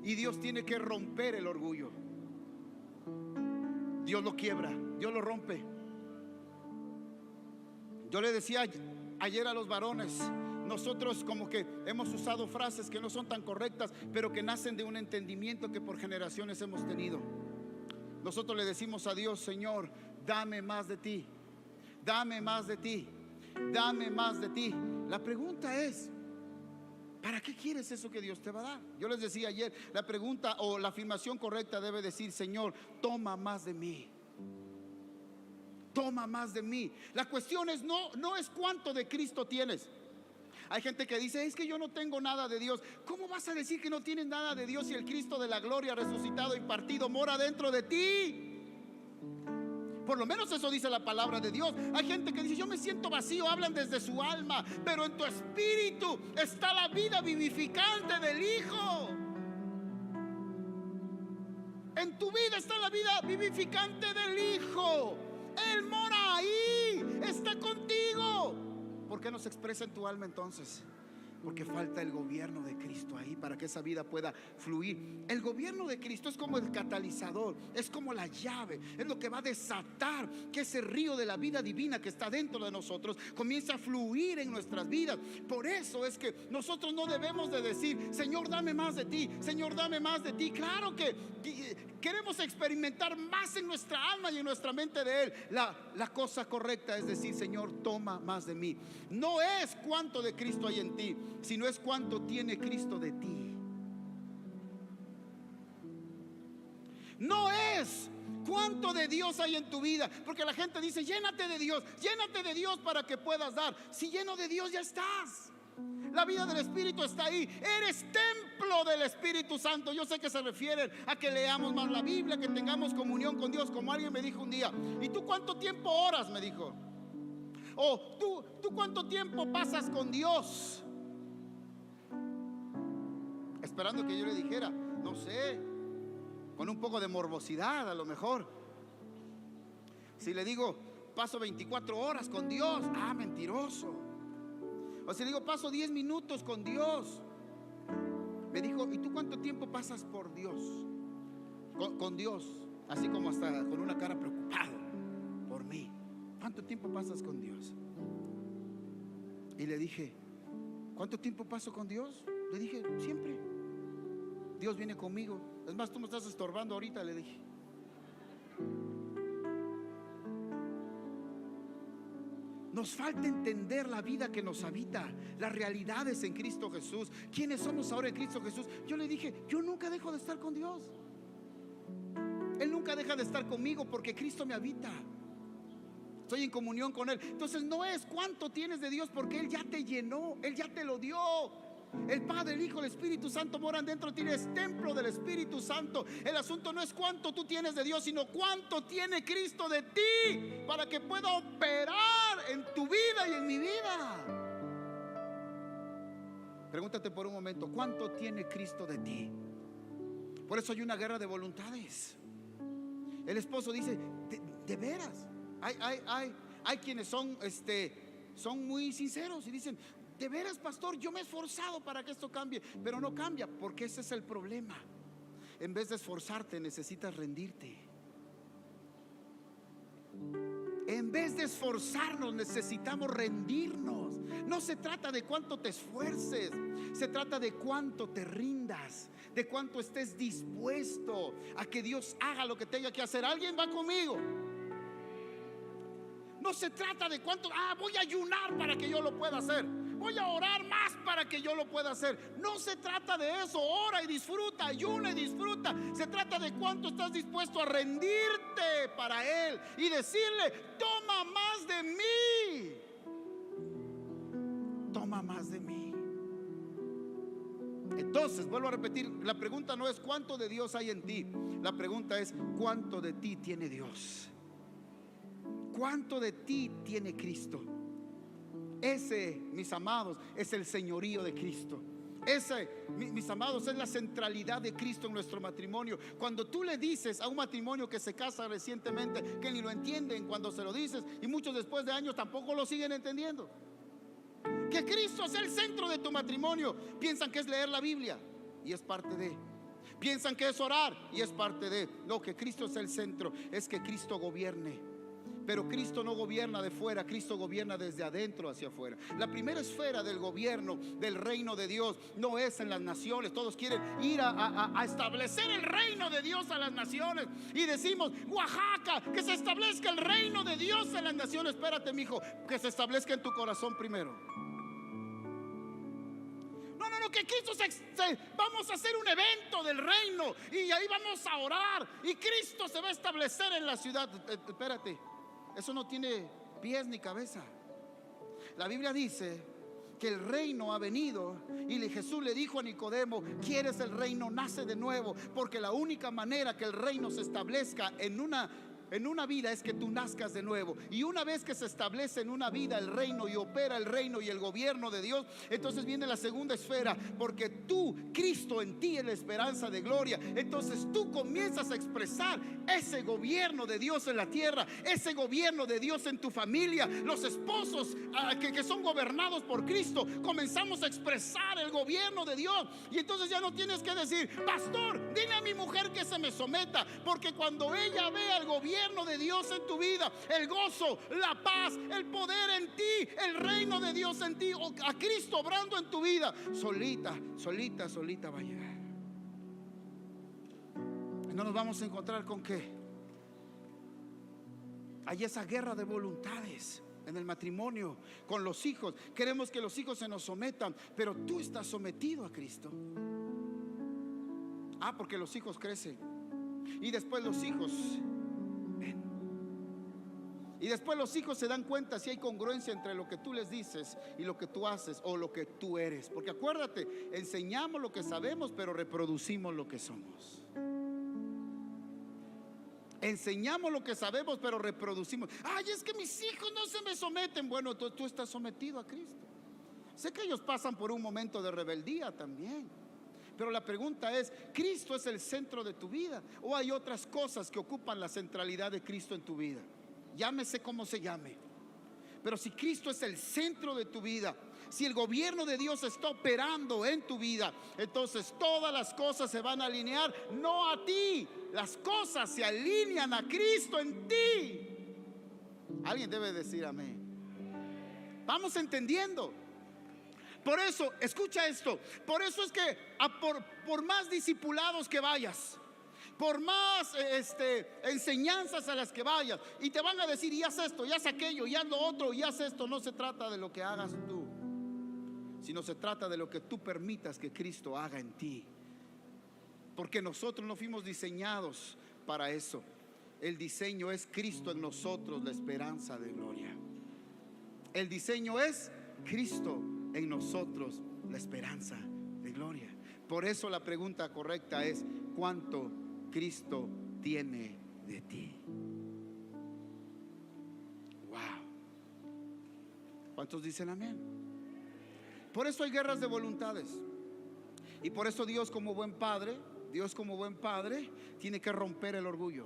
Y Dios tiene que romper el orgullo. Dios lo quiebra, Dios lo rompe. Yo le decía ayer a los varones, nosotros como que hemos usado frases que no son tan correctas, pero que nacen de un entendimiento que por generaciones hemos tenido. Nosotros le decimos a Dios: Señor, dame más de ti, dame más de ti, dame más de ti. La pregunta es: ¿para qué quieres eso que Dios te va a dar? Yo les decía ayer, la pregunta o la afirmación correcta debe decir: Señor, toma más de mí. Toma más de mí. La cuestión es no es cuánto de Cristo tienes. Hay gente que dice: es que yo no tengo nada de Dios. ¿Cómo vas a decir que no tienes nada de Dios si el Cristo de la gloria resucitado y partido mora dentro de ti? Por lo menos eso dice la palabra de Dios. Hay gente que dice: yo me siento vacío. Hablan desde su alma, pero en tu espíritu está la vida vivificante del Hijo. En tu vida está la vida vivificante del Hijo. Él mora ahí, está contigo. ¿Por qué no se expresa en tu alma entonces? Porque falta el gobierno de Cristo ahí para que esa vida pueda fluir. El gobierno de Cristo es como el catalizador, es como la llave, es lo que va a desatar que ese río de la vida divina que está dentro de nosotros comience a fluir en nuestras vidas. Por eso es que nosotros no debemos de decir: Señor, dame más de ti, Señor, dame más de ti. Claro que queremos experimentar más en nuestra alma y en nuestra mente de Él. La cosa correcta es decir: Señor, toma más de mí. No es cuánto de Cristo hay en ti, sino es cuánto tiene Cristo de ti. No es cuánto de Dios hay en tu vida, porque la gente dice: llénate de Dios para que puedas dar. Si lleno de Dios ya estás. La vida del Espíritu está ahí. Eres templo del Espíritu Santo. Yo sé que se refieren a que leamos más la Biblia, que tengamos comunión con Dios. Como alguien me dijo un día: ¿y tú cuánto tiempo oras? Me dijo. O ¿tú cuánto tiempo pasas con Dios? Esperando que yo le dijera: no sé, con un poco de morbosidad a lo mejor. Si le digo: paso 24 horas con Dios, mentiroso. O si le digo: paso 10 minutos con Dios. Me dijo: ¿y tú cuánto tiempo pasas por Dios? Con Dios, así como hasta con una cara preocupado por mí. ¿Cuánto tiempo pasas con Dios? Y le dije: ¿cuánto tiempo paso con Dios? Le dije: siempre. Dios viene conmigo. Es más, tú me estás estorbando ahorita, le dije. Nos falta entender la vida que nos habita, las realidades en Cristo Jesús, quiénes somos ahora en Cristo Jesús. Yo le dije: yo nunca dejo de estar con Dios. Él nunca deja de estar conmigo porque Cristo me habita. Estoy en comunión con Él. Entonces no es cuánto tienes de Dios, porque Él ya te llenó, Él ya te lo dio. El Padre, el Hijo, el Espíritu Santo moran dentro de ti. Eres templo del Espíritu Santo. El asunto no es cuánto tú tienes de Dios, sino cuánto tiene Cristo de ti, para que pueda operar en tu vida y en mi vida. Pregúntate por un momento: ¿cuánto tiene Cristo de ti? Por eso hay una guerra de voluntades. El esposo dice: de veras. Hay quienes son muy sinceros y dicen: de veras, pastor, yo me he esforzado para que esto cambie. Pero no cambia, porque ese es el problema. En vez de esforzarte, necesitas rendirte. En vez de esforzarnos, necesitamos rendirnos. No se trata de cuánto te esfuerces, se trata de cuánto te rindas, de cuánto estés dispuesto a que Dios haga lo que tenga que hacer. ¿Alguien va conmigo? No se trata de cuánto: voy a ayunar para que yo lo pueda hacer, voy a orar más para que yo lo pueda hacer. No se trata de eso. Ora y disfruta, ayuna y disfruta. Se trata de cuánto estás dispuesto a rendirte para Él y decirle: toma más de mí, toma más de mí. Entonces, vuelvo a repetir, la pregunta no es cuánto de Dios hay en ti, la pregunta es: ¿cuánto de ti tiene Dios? ¿Cuánto de ti tiene Cristo? Ese, mis amados, es el señorío de Cristo. Ese, mis amados, es la centralidad de Cristo en nuestro matrimonio. Cuando tú le dices a un matrimonio que se casa recientemente, que ni lo entienden cuando se lo dices, y muchos después de años tampoco lo siguen entendiendo, que Cristo es el centro de tu matrimonio, piensan que es leer la Biblia, y es parte de. Piensan que es orar y es parte de, no, que Cristo es el centro, es que Cristo gobierne. Pero Cristo no gobierna de fuera, Cristo gobierna desde adentro hacia afuera. La primera esfera del gobierno del reino de Dios no es en las naciones. Todos quieren ir a establecer el reino de Dios a las naciones. Y decimos, Oaxaca, que se establezca el reino de Dios en las naciones. Espérate, mijo, que se establezca en tu corazón primero. No, que Cristo vamos a hacer un evento del reino y ahí vamos a orar y Cristo se va a establecer en la ciudad. Espérate, eso no tiene pies ni cabeza. La Biblia dice que el reino ha venido y Jesús le dijo a Nicodemo: ¿quieres el reino? Nace de nuevo, porque la única manera que el reino se establezca en una vida es que tú nazcas de nuevo. Y una vez que se establece en una vida el reino y opera el reino y el gobierno de Dios, entonces viene la segunda esfera, porque tú, Cristo en ti es la esperanza de gloria. Entonces tú comienzas a expresar ese gobierno de Dios en la tierra, ese gobierno de Dios en tu familia. Los esposos que son gobernados por Cristo, comenzamos a expresar el gobierno de Dios. Y entonces ya no tienes que decir: pastor, dile a mi mujer que se me someta, porque cuando ella vea el gobierno de Dios en tu vida, el gozo, la paz, el poder en ti, el reino de Dios en ti, o a Cristo obrando en tu vida, solita va a llegar. No nos vamos a encontrar con que hay esa guerra de voluntades en el matrimonio, con los hijos. Queremos que los hijos se nos sometan, pero tú estás sometido a Cristo. Porque los hijos crecen y después los hijos ven. Y después los hijos se dan cuenta si hay congruencia entre lo que tú les dices y lo que tú haces o lo que tú eres. Porque acuérdate, enseñamos lo que sabemos, pero reproducimos lo que somos. Enseñamos lo que sabemos, pero reproducimos. Es que mis hijos no se me someten. Bueno, tú estás sometido a Cristo. Sé que ellos pasan por un momento de rebeldía también, pero la pregunta es: ¿Cristo es el centro de tu vida o hay otras cosas que ocupan la centralidad de Cristo en tu vida? Llámese como se llame, pero si Cristo es el centro de tu vida, si el gobierno de Dios está operando en tu vida, entonces todas las cosas se van a alinear, no a ti, las cosas se alinean a Cristo en ti. Alguien debe decir amén. Vamos entendiendo. Por eso, escucha esto, por eso es que por más discipulados que vayas, por más enseñanzas a las que vayas, y te van a decir: y haz esto, y haz aquello, y haz lo otro, y haz esto. No se trata de lo que hagas tú, sino se trata de lo que tú permitas que Cristo haga en ti. Porque nosotros no fuimos diseñados para eso. El diseño es Cristo en nosotros, la esperanza de gloria. El diseño es Cristo en nosotros, la esperanza de gloria. Por eso la pregunta correcta es: ¿cuánto Cristo tiene de ti? Wow. ¿Cuántos dicen amén? Por eso hay guerras de voluntades. Y por eso Dios como buen padre tiene que romper el orgullo.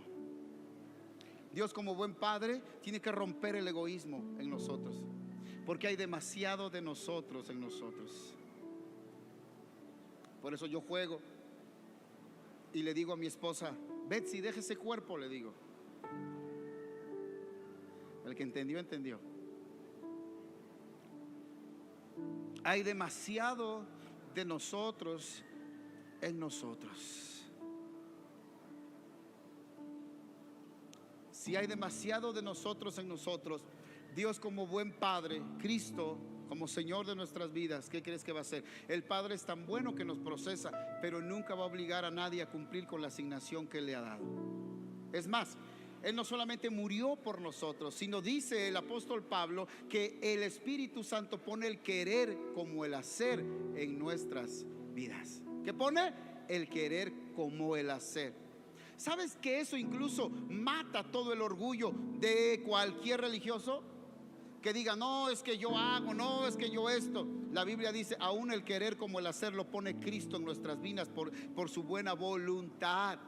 Dios como buen padre tiene que romper el egoísmo en nosotros, porque hay demasiado de nosotros en nosotros. Por eso yo juego y le digo a mi esposa: Betsy, deje ese cuerpo, le digo. El que entendió, entendió. Hay demasiado de nosotros en nosotros. Si hay demasiado de nosotros en nosotros, Dios como buen padre, Cristo como Señor de nuestras vidas, ¿qué crees que va a hacer? El Padre es tan bueno que nos procesa, pero nunca va a obligar a nadie a cumplir con la asignación que Él le ha dado. Es más, Él no solamente murió por nosotros, sino dice el apóstol Pablo que el Espíritu Santo pone el querer como el hacer en nuestras vidas. ¿Qué pone? El querer como el hacer. ¿Sabes que eso incluso mata todo el orgullo de cualquier religioso? Que diga: no, es que yo hago, no, es que yo esto. La Biblia dice: aún el querer como el hacer lo pone Cristo en nuestras vidas por su buena voluntad.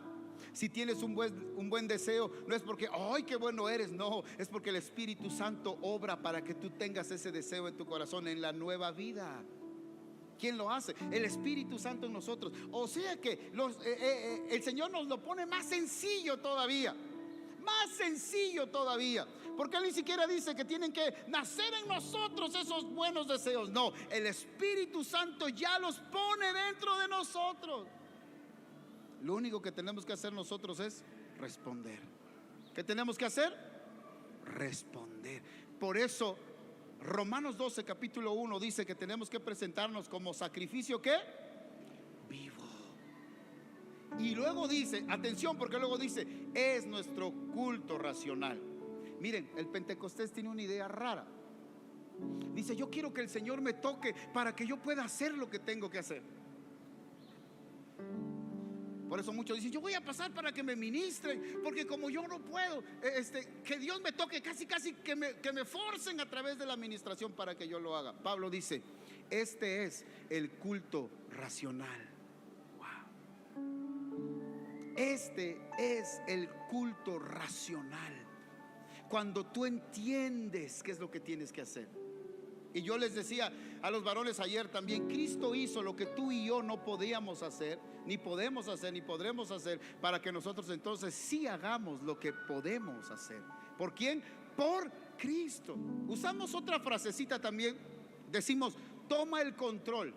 Si tienes un buen deseo, no es porque ¡ay, qué bueno eres! No, es porque el Espíritu Santo obra para que tú tengas ese deseo en tu corazón, en la nueva vida. ¿Quién lo hace? El Espíritu Santo en nosotros. O sea que el Señor nos lo pone más sencillo todavía. Más sencillo todavía. Porque Él ni siquiera dice que tienen que nacer en nosotros esos buenos deseos. No, el Espíritu Santo ya los pone dentro de nosotros. Lo único que tenemos que hacer nosotros es responder. ¿Qué tenemos que hacer? Responder. Por eso Romanos 12 capítulo 1 dice que tenemos que presentarnos como sacrificio, ¿qué? Vivo. Y luego dice, atención, porque luego dice, es nuestro culto racional. Miren, el Pentecostés tiene una idea rara. Dice, yo quiero que el Señor me toque para que yo pueda hacer lo que tengo que hacer. Por eso muchos dicen, yo voy a pasar para que me ministren, porque como yo no puedo, que Dios me toque, casi que me forcen a través de la administración para que yo lo haga. Pablo dice, este es el culto racional. Wow. Este es el culto racional. Cuando tú entiendes qué es lo que tienes que hacer. Y yo les decía a los varones ayer también, Cristo hizo lo que tú y yo no podíamos hacer, ni podemos hacer, ni podremos hacer, para que nosotros entonces sí hagamos lo que podemos hacer. ¿Por quién? Por Cristo. Usamos otra frasecita también, decimos, toma el control.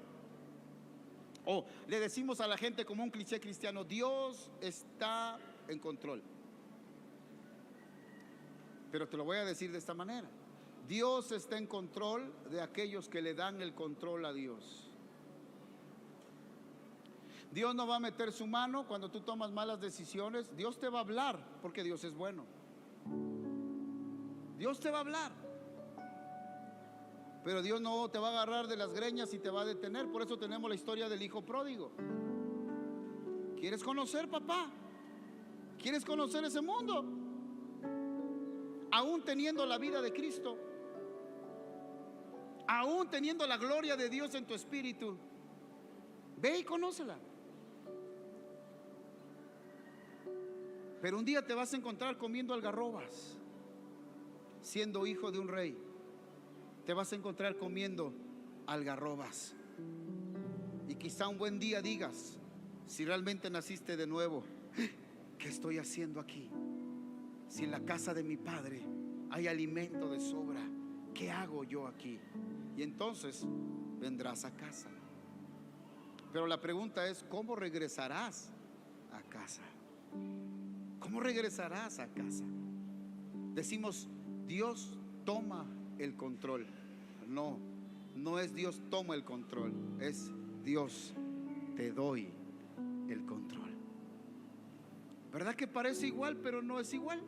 O le decimos a la gente como un cliché cristiano, Dios está en control. Pero te lo voy a decir de esta manera. Dios está en control de aquellos que le dan el control a Dios. Dios no va a meter su mano cuando tú tomas malas decisiones. Dios te va a hablar porque Dios es bueno. Dios te va a hablar. Pero Dios no te va a agarrar de las greñas y te va a detener. Por eso tenemos la historia del hijo pródigo. ¿Quieres conocer, papá? ¿Quieres conocer ese mundo? Aún teniendo la vida de Cristo, aún teniendo la gloria de Dios en tu espíritu, ve y conócela. Pero un día te vas a encontrar comiendo algarrobas, siendo hijo de un rey. Te vas a encontrar comiendo algarrobas. Y quizá un buen día digas, si realmente naciste de nuevo, ¿qué estoy haciendo aquí? Si en la casa de mi padre hay alimento de sobra, ¿qué hago yo aquí? Y entonces vendrás a casa. Pero la pregunta es, ¿cómo regresarás a casa? ¿Cómo regresarás a casa? Decimos, Dios toma el control. No, no es Dios toma el control, es Dios te doy el control. ¿Verdad que parece igual, pero no es igual?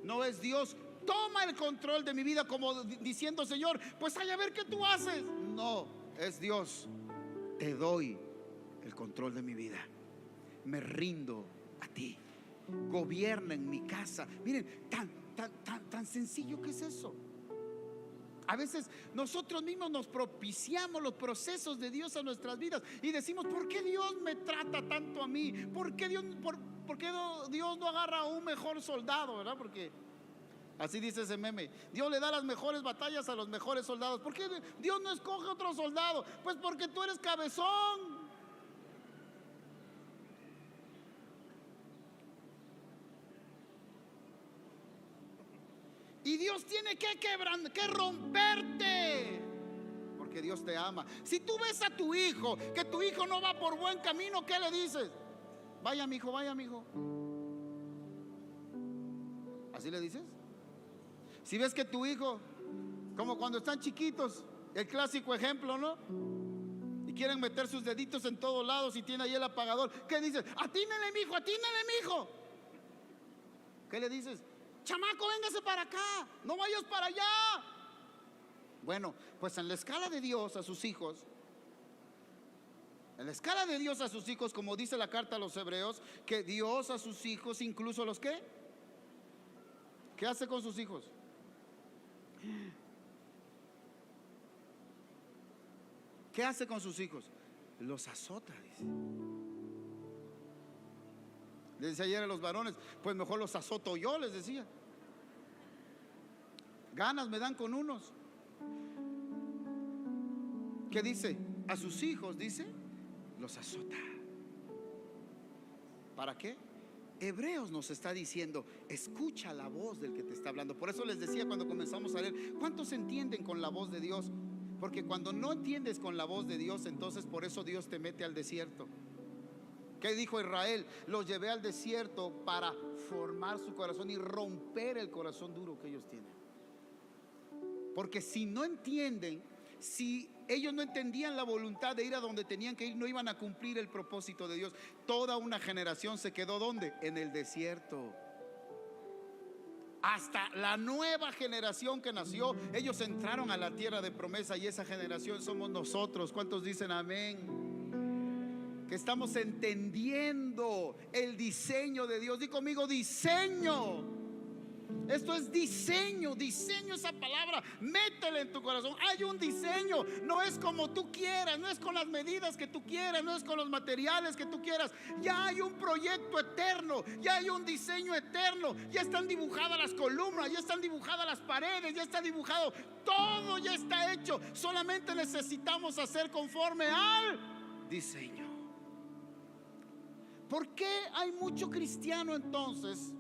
No es Dios toma el control de mi vida como diciendo, Señor, pues a ver qué tú haces. No, es Dios, te doy el control de mi vida. Me rindo a ti. Gobierna en mi casa. Miren, tan sencillo que es eso. A veces nosotros mismos nos propiciamos los procesos de Dios a nuestras vidas y decimos, ¿por qué Dios me trata tanto a mí? ¿Por qué Dios no agarra a un mejor soldado? ¿Verdad? Porque así dice ese meme, Dios le da las mejores batallas a los mejores soldados. ¿Por qué Dios no escoge otro soldado? Pues porque tú eres cabezón. Y Dios tiene que romperte, porque Dios te ama. Si tú ves a tu hijo, que tu hijo no va por buen camino, ¿qué le dices? Vaya mi hijo, vaya mi hijo. ¿Así le dices? Si ves que tu hijo, como cuando están chiquitos, el clásico ejemplo, ¿no? Y quieren meter sus deditos en todos lados y tiene ahí el apagador, ¿qué dices? Atínele mi hijo, atínele mi hijo. ¿Qué le dices? Chamaco, véngase para acá, no vayas para allá. Bueno, pues en la escala de Dios a sus hijos, en la escala de Dios a sus hijos, como dice la carta a los hebreos, que Dios a sus hijos, incluso los ¿qué? ¿Qué hace con sus hijos? ¿Qué hace con sus hijos? Los azota, dice. Les decía ayer a los varones, pues mejor los azoto yo, les decía. Ganas me dan con unos. ¿qué dice? A sus hijos, dice, los azota. ¿Para qué? Hebreos nos está diciendo, escucha la voz del que te está hablando. Por eso les decía cuando comenzamos a leer, ¿cuántos entienden con la voz de Dios? Porque cuando no entiendes con la voz de Dios, entonces por eso Dios te mete al desierto. ¿Qué dijo Israel? Los llevé al desierto para formar su corazón y romper el corazón duro que ellos tienen. Porque si no entienden, si ellos no entendían la voluntad de ir a donde tenían que ir, no iban a cumplir el propósito de Dios. Toda una generación se quedó ¿dónde? En el desierto. Hasta la nueva generación que nació, ellos entraron a la tierra de promesa, y esa generación somos nosotros. ¿Cuántos dicen amén? Que estamos entendiendo el diseño de Dios. Di conmigo, diseño. Esto es diseño, diseño, esa palabra, métela en tu corazón. Hay un diseño, no es como tú quieras, no es con las medidas que tú quieras, no es con los materiales que tú quieras. Ya hay un proyecto eterno, ya hay un diseño eterno, ya están dibujadas las columnas, ya están dibujadas las paredes, ya está dibujado, todo ya está hecho. Solamente necesitamos hacer conforme al diseño. ¿Por qué hay mucho cristiano entonces?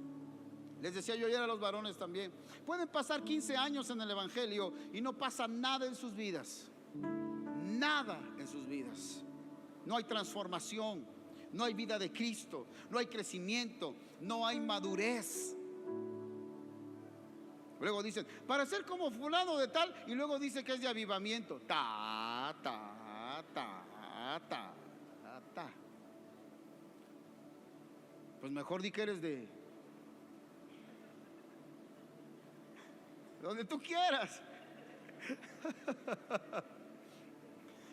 Les decía yo ayer a los varones también, pueden pasar 15 años en el evangelio y no pasa nada en sus vidas. Nada en sus vidas. No hay transformación, no hay vida de Cristo, no hay crecimiento, no hay madurez. Luego dicen, para ser como fulano de tal, y luego dice que es de avivamiento. Pues mejor di que eres de donde tú quieras.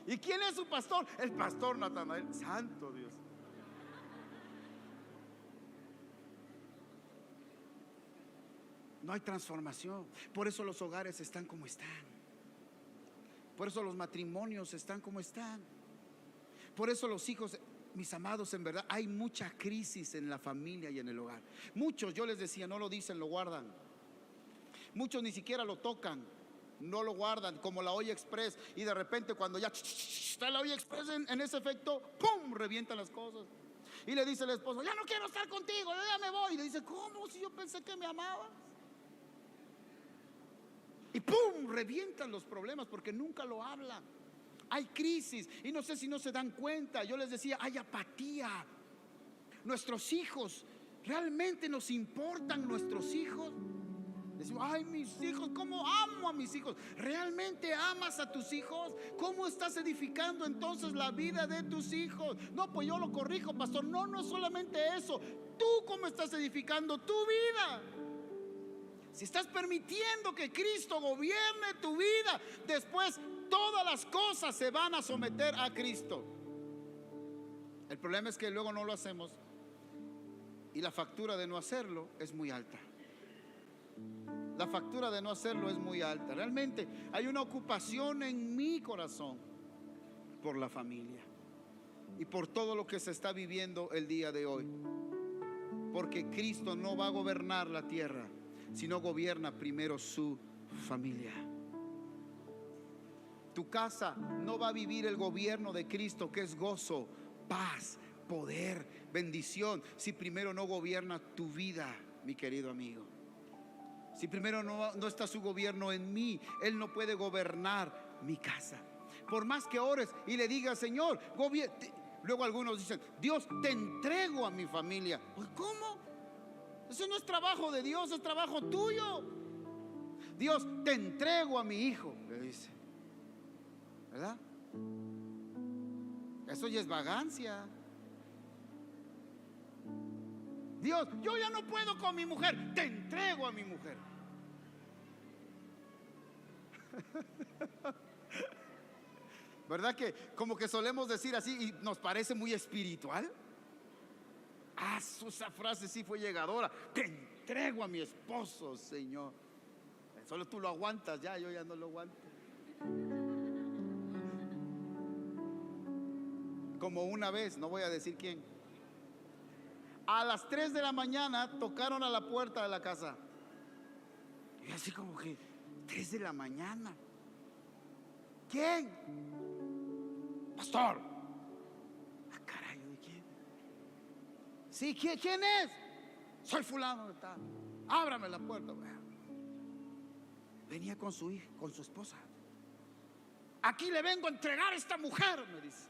¿Y quién es su pastor? El pastor Natanael. Santo Dios. No hay transformación. Por eso los hogares están como están. Por eso los matrimonios están como están. Por eso los hijos, mis amados, en verdad hay mucha crisis en la familia y en el hogar. Muchos, yo les decía, no lo dicen, lo guardan. Muchos ni siquiera lo tocan, no lo guardan, como la olla express. Y de repente cuando ya está la olla express en ese efecto, ¡pum!, revientan las cosas. Y le dice el esposo, ya no quiero estar contigo, yo ya me voy. Y le dice, ¿cómo? Si yo pensé que me amabas. Y ¡pum!, revientan los problemas porque nunca lo hablan. Hay crisis y no sé si no se dan cuenta. Yo les decía, hay apatía. Nuestros hijos, ¿realmente nos importan nuestros hijos? Decimos, ay, mis hijos, ¿cómo amo a mis hijos? ¿Realmente amas a tus hijos? ¿Cómo estás edificando entonces la vida de tus hijos? No, pues yo lo corrijo, pastor. No, no es solamente eso. ¿Tú cómo estás edificando tu vida? Si estás permitiendo que Cristo gobierne tu vida, después todas las cosas se van a someter a Cristo. El problema es que luego no lo hacemos y la factura de no hacerlo es muy alta. La factura de no hacerlo es muy alta. Realmente hay una ocupación en mi corazón por la familia y por todo lo que se está viviendo el día de hoy. Porque Cristo no va a gobernar la tierra, sino gobierna primero su familia. Tu casa no va a vivir el gobierno de Cristo, que es gozo, paz, poder, bendición, si primero no gobierna tu vida, mi querido amigo. Si primero no está su gobierno en mí, Él no puede gobernar mi casa. Por más que ores y le digas, Señor, luego algunos dicen, Dios, te entrego a mi familia. Pues, ¿cómo? Eso no es trabajo de Dios, es trabajo tuyo. Dios, te entrego a mi hijo, le dice. ¿Verdad? Eso ya es vagancia. Dios, yo ya no puedo con mi mujer, te entrego a mi mujer. ¿Verdad que como que solemos decir así y nos parece muy espiritual? Ah, esa frase sí fue llegadora. Te entrego a mi esposo, Señor. Solo tú lo aguantas, ya, yo ya no lo aguanto. Como una vez, no voy a decir quién, a las 3 de la mañana tocaron a la puerta de la casa. Y así como que 3 de la mañana. ¿Quién? pastor. Ah, caray, ¿de quién? Sí, ¿quién es? Soy fulano de tal. Ábrame la puerta. Venía con su hija, con su esposa. Aquí le vengo a entregar a esta mujer, me dice.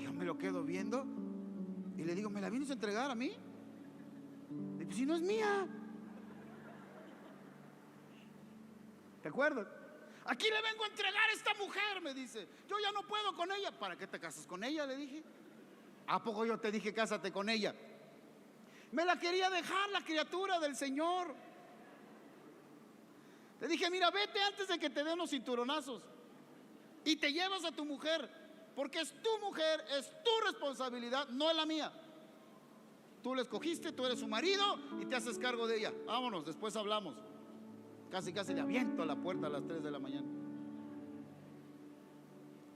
Yo me lo quedo viendo y le digo, ¿me la vienes a entregar a mí? Digo, si no es mía. ¿Te acuerdas? Aquí le vengo a entregar a esta mujer, me dice. Yo ya no puedo con ella. ¿Para qué te casas con ella? Le dije. ¿A poco yo te dije cásate con ella? Me la quería dejar la criatura del Señor. Le dije, mira, vete antes de que te den los cinturonazos y te llevas a tu mujer, porque es tu mujer, es tu responsabilidad, no es la mía. Tú la escogiste, tú eres su marido y te haces cargo de ella. Vámonos, después hablamos. Casi le aviento a la puerta a las 3 de la mañana.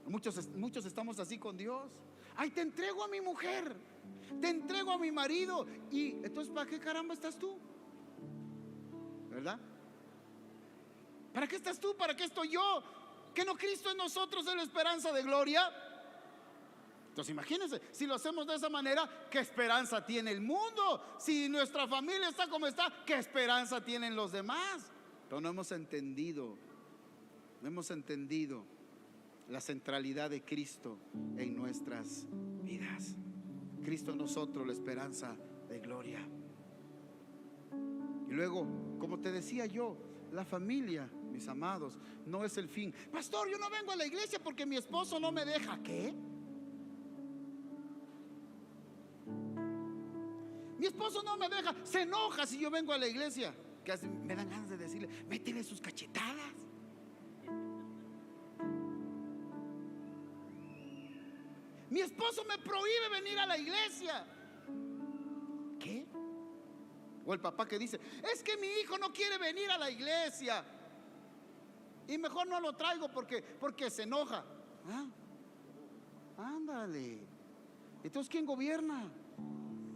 Muchos estamos así con Dios. Ay, te entrego a mi mujer, te entrego a mi marido. Y entonces, ¿para qué caramba estás tú? ¿Verdad? ¿Para qué estás tú? ¿Para qué estoy yo? ¿Que no Cristo en nosotros es la esperanza de gloria? Entonces imagínense, si lo hacemos de esa manera, ¿qué esperanza tiene el mundo? Si nuestra familia está como está, ¿qué esperanza tienen los demás? Pero no hemos entendido la centralidad de Cristo en nuestras vidas. Cristo en nosotros, la esperanza de gloria. Y luego, como te decía yo, la familia, mis amados, no es el fin. Pastor, yo no vengo a la iglesia porque mi esposo no me deja. ¿Qué? Mi esposo no me deja, se enoja si yo vengo a la iglesia. Que me dan ganas de decirle, métele sus cachetadas. Mi esposo me prohíbe venir a la iglesia. ¿Qué? O el papá que dice, es que mi hijo no quiere venir a la iglesia y mejor no lo traigo porque se enoja. ¿Ah? Ándale. Entonces, ¿quién gobierna?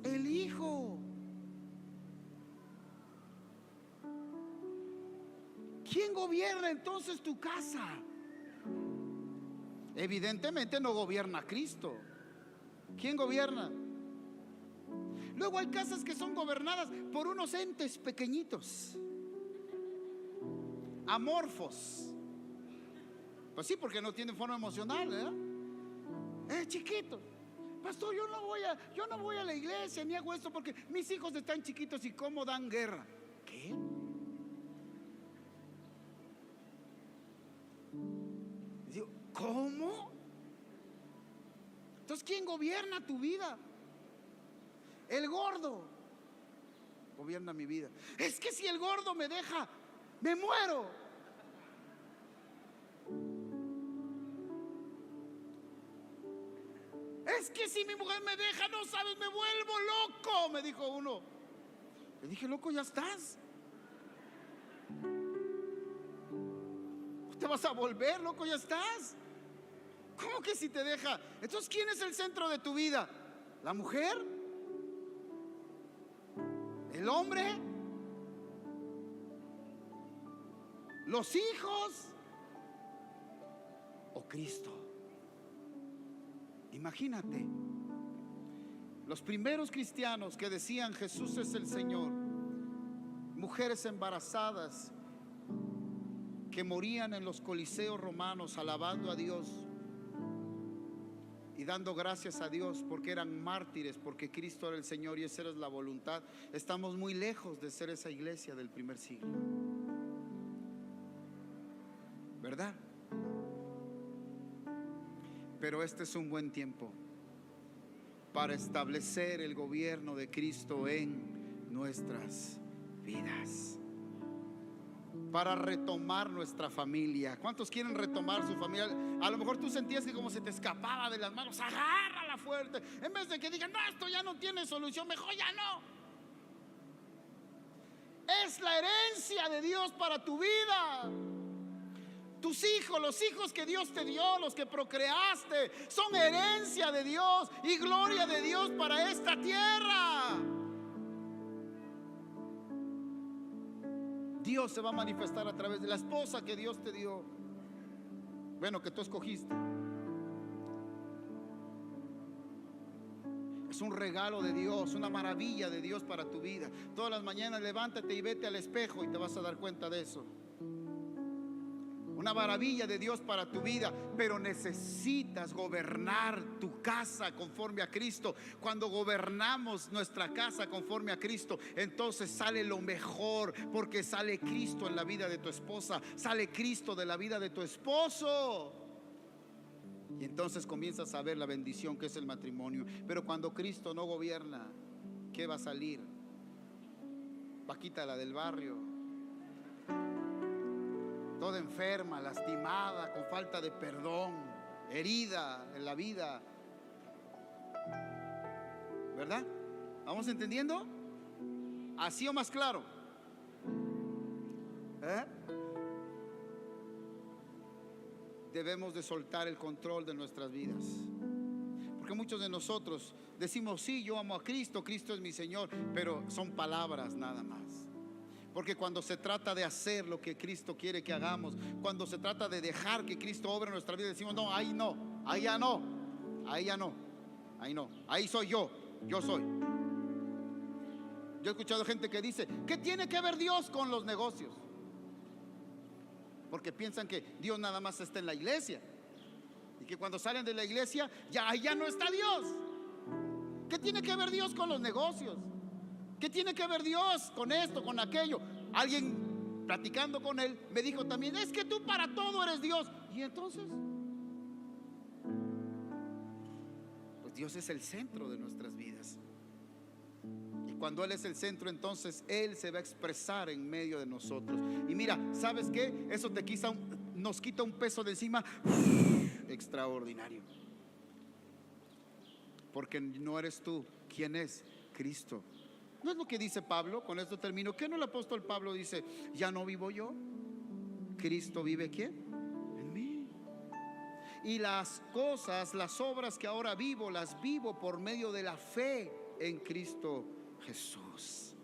El hijo. ¿Quién gobierna entonces tu casa? Evidentemente no gobierna Cristo. ¿Quién gobierna? Luego hay casas que son gobernadas por unos entes pequeñitos, amorfos. Pues sí, porque no tienen forma emocional, ¿verdad? Chiquito. Pastor, yo no voy a la iglesia ni hago esto porque mis hijos están chiquitos y cómo dan guerra. ¿Qué? Digo, ¿cómo? Entonces, ¿quién gobierna tu vida? El gordo gobierna mi vida. Es que si el gordo me deja, me muero. Es que si mi mujer me deja, no sabes, me vuelvo loco, me dijo uno. Le dije, loco, ya estás. ¿Te vas a volver, loco? Ya estás. ¿Cómo que si te deja? Entonces, ¿quién es el centro de tu vida? ¿La mujer? ¿El hombre? ¿Los hijos? ¿O Cristo? Imagínate, los primeros cristianos que decían Jesús es el Señor, mujeres embarazadas que morían en los coliseos romanos alabando a Dios y dando gracias a Dios porque eran mártires, porque Cristo era el Señor y esa era la voluntad. Estamos muy lejos de ser esa iglesia del primer siglo, ¿verdad? Pero este es un buen tiempo para establecer el gobierno de Cristo en nuestras vidas, para retomar nuestra familia. ¿Cuántos quieren retomar su familia? A lo mejor tú sentías que como se te escapaba de las manos. Agárrala fuerte. En vez de que digan, no, esto ya no tiene solución, mejor ya no. Es la herencia de Dios para tu vida. Tus hijos, los hijos que Dios te dio, los que procreaste, son herencia de Dios y gloria de Dios para esta tierra. Dios se va a manifestar a través de la esposa que Dios te dio. bueno, que tú escogiste. Es un regalo de Dios, una maravilla de Dios para tu vida. Todas las mañanas levántate y vete al espejo y te vas a dar cuenta de eso. Una maravilla de Dios para tu vida, pero necesitas gobernar tu casa conforme a Cristo. Cuando gobernamos nuestra casa conforme a Cristo, entonces sale lo mejor, porque sale Cristo en la vida de tu esposa, sale Cristo de la vida de tu esposo. Y entonces comienzas a ver la bendición que es el matrimonio. Pero cuando Cristo no gobierna, ¿qué va a salir? Paquita, la del barrio, toda enferma, lastimada, con falta de perdón, herida en la vida. ¿Verdad? ¿Vamos entendiendo? ¿Así o más claro? Debemos de soltar el control de nuestras vidas, porque muchos de nosotros decimos: sí, yo amo a Cristo, Cristo es mi Señor, pero son palabras nada más. Porque cuando se trata de hacer lo que Cristo quiere que hagamos, cuando se trata de dejar que Cristo obre en nuestra vida, decimos: no, ahí no, ahí ya no, ahí ya no, ahí no, ahí soy yo soy. Yo he escuchado gente que dice: ¿qué tiene que ver Dios con los negocios? Porque piensan que Dios nada más está en la iglesia, y que cuando salen de la iglesia ya no está Dios. ¿Qué tiene que ver Dios con los negocios? ¿Qué tiene que ver Dios con esto, con aquello? Alguien platicando con él me dijo también: es que tú para todo eres Dios. Y entonces, pues Dios es el centro de nuestras vidas. Y cuando Él es el centro, entonces Él se va a expresar en medio de nosotros. Y mira, ¿sabes qué? Eso nos quita un peso de encima extraordinario. Porque no eres tú, ¿quién es? Cristo. ¿No es lo que dice Pablo? Con esto termino. ¿Qué no el apóstol Pablo dice? Ya no vivo yo, Cristo vive ¿quién? En mí. Y las cosas, las obras que ahora vivo, las vivo por medio de la fe en Cristo Jesús.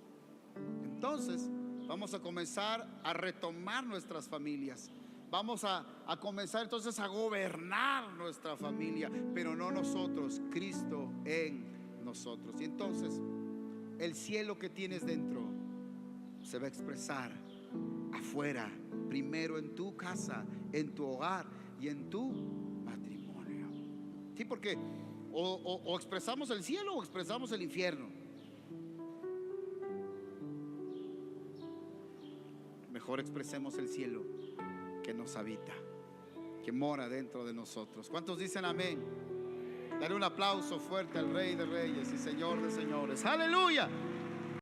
Entonces vamos a comenzar a retomar nuestras familias. Vamos a comenzar entonces a gobernar nuestra familia, pero no nosotros, Cristo en nosotros. Y entonces el cielo que tienes dentro se va a expresar afuera, primero en tu casa, en tu hogar y en tu matrimonio. Sí, porque o expresamos el cielo o expresamos el infierno. Mejor expresemos el cielo que nos habita, que mora dentro de nosotros. ¿Cuántos dicen amén? Dale un aplauso fuerte al Rey de Reyes y Señor de Señores. ¡Aleluya!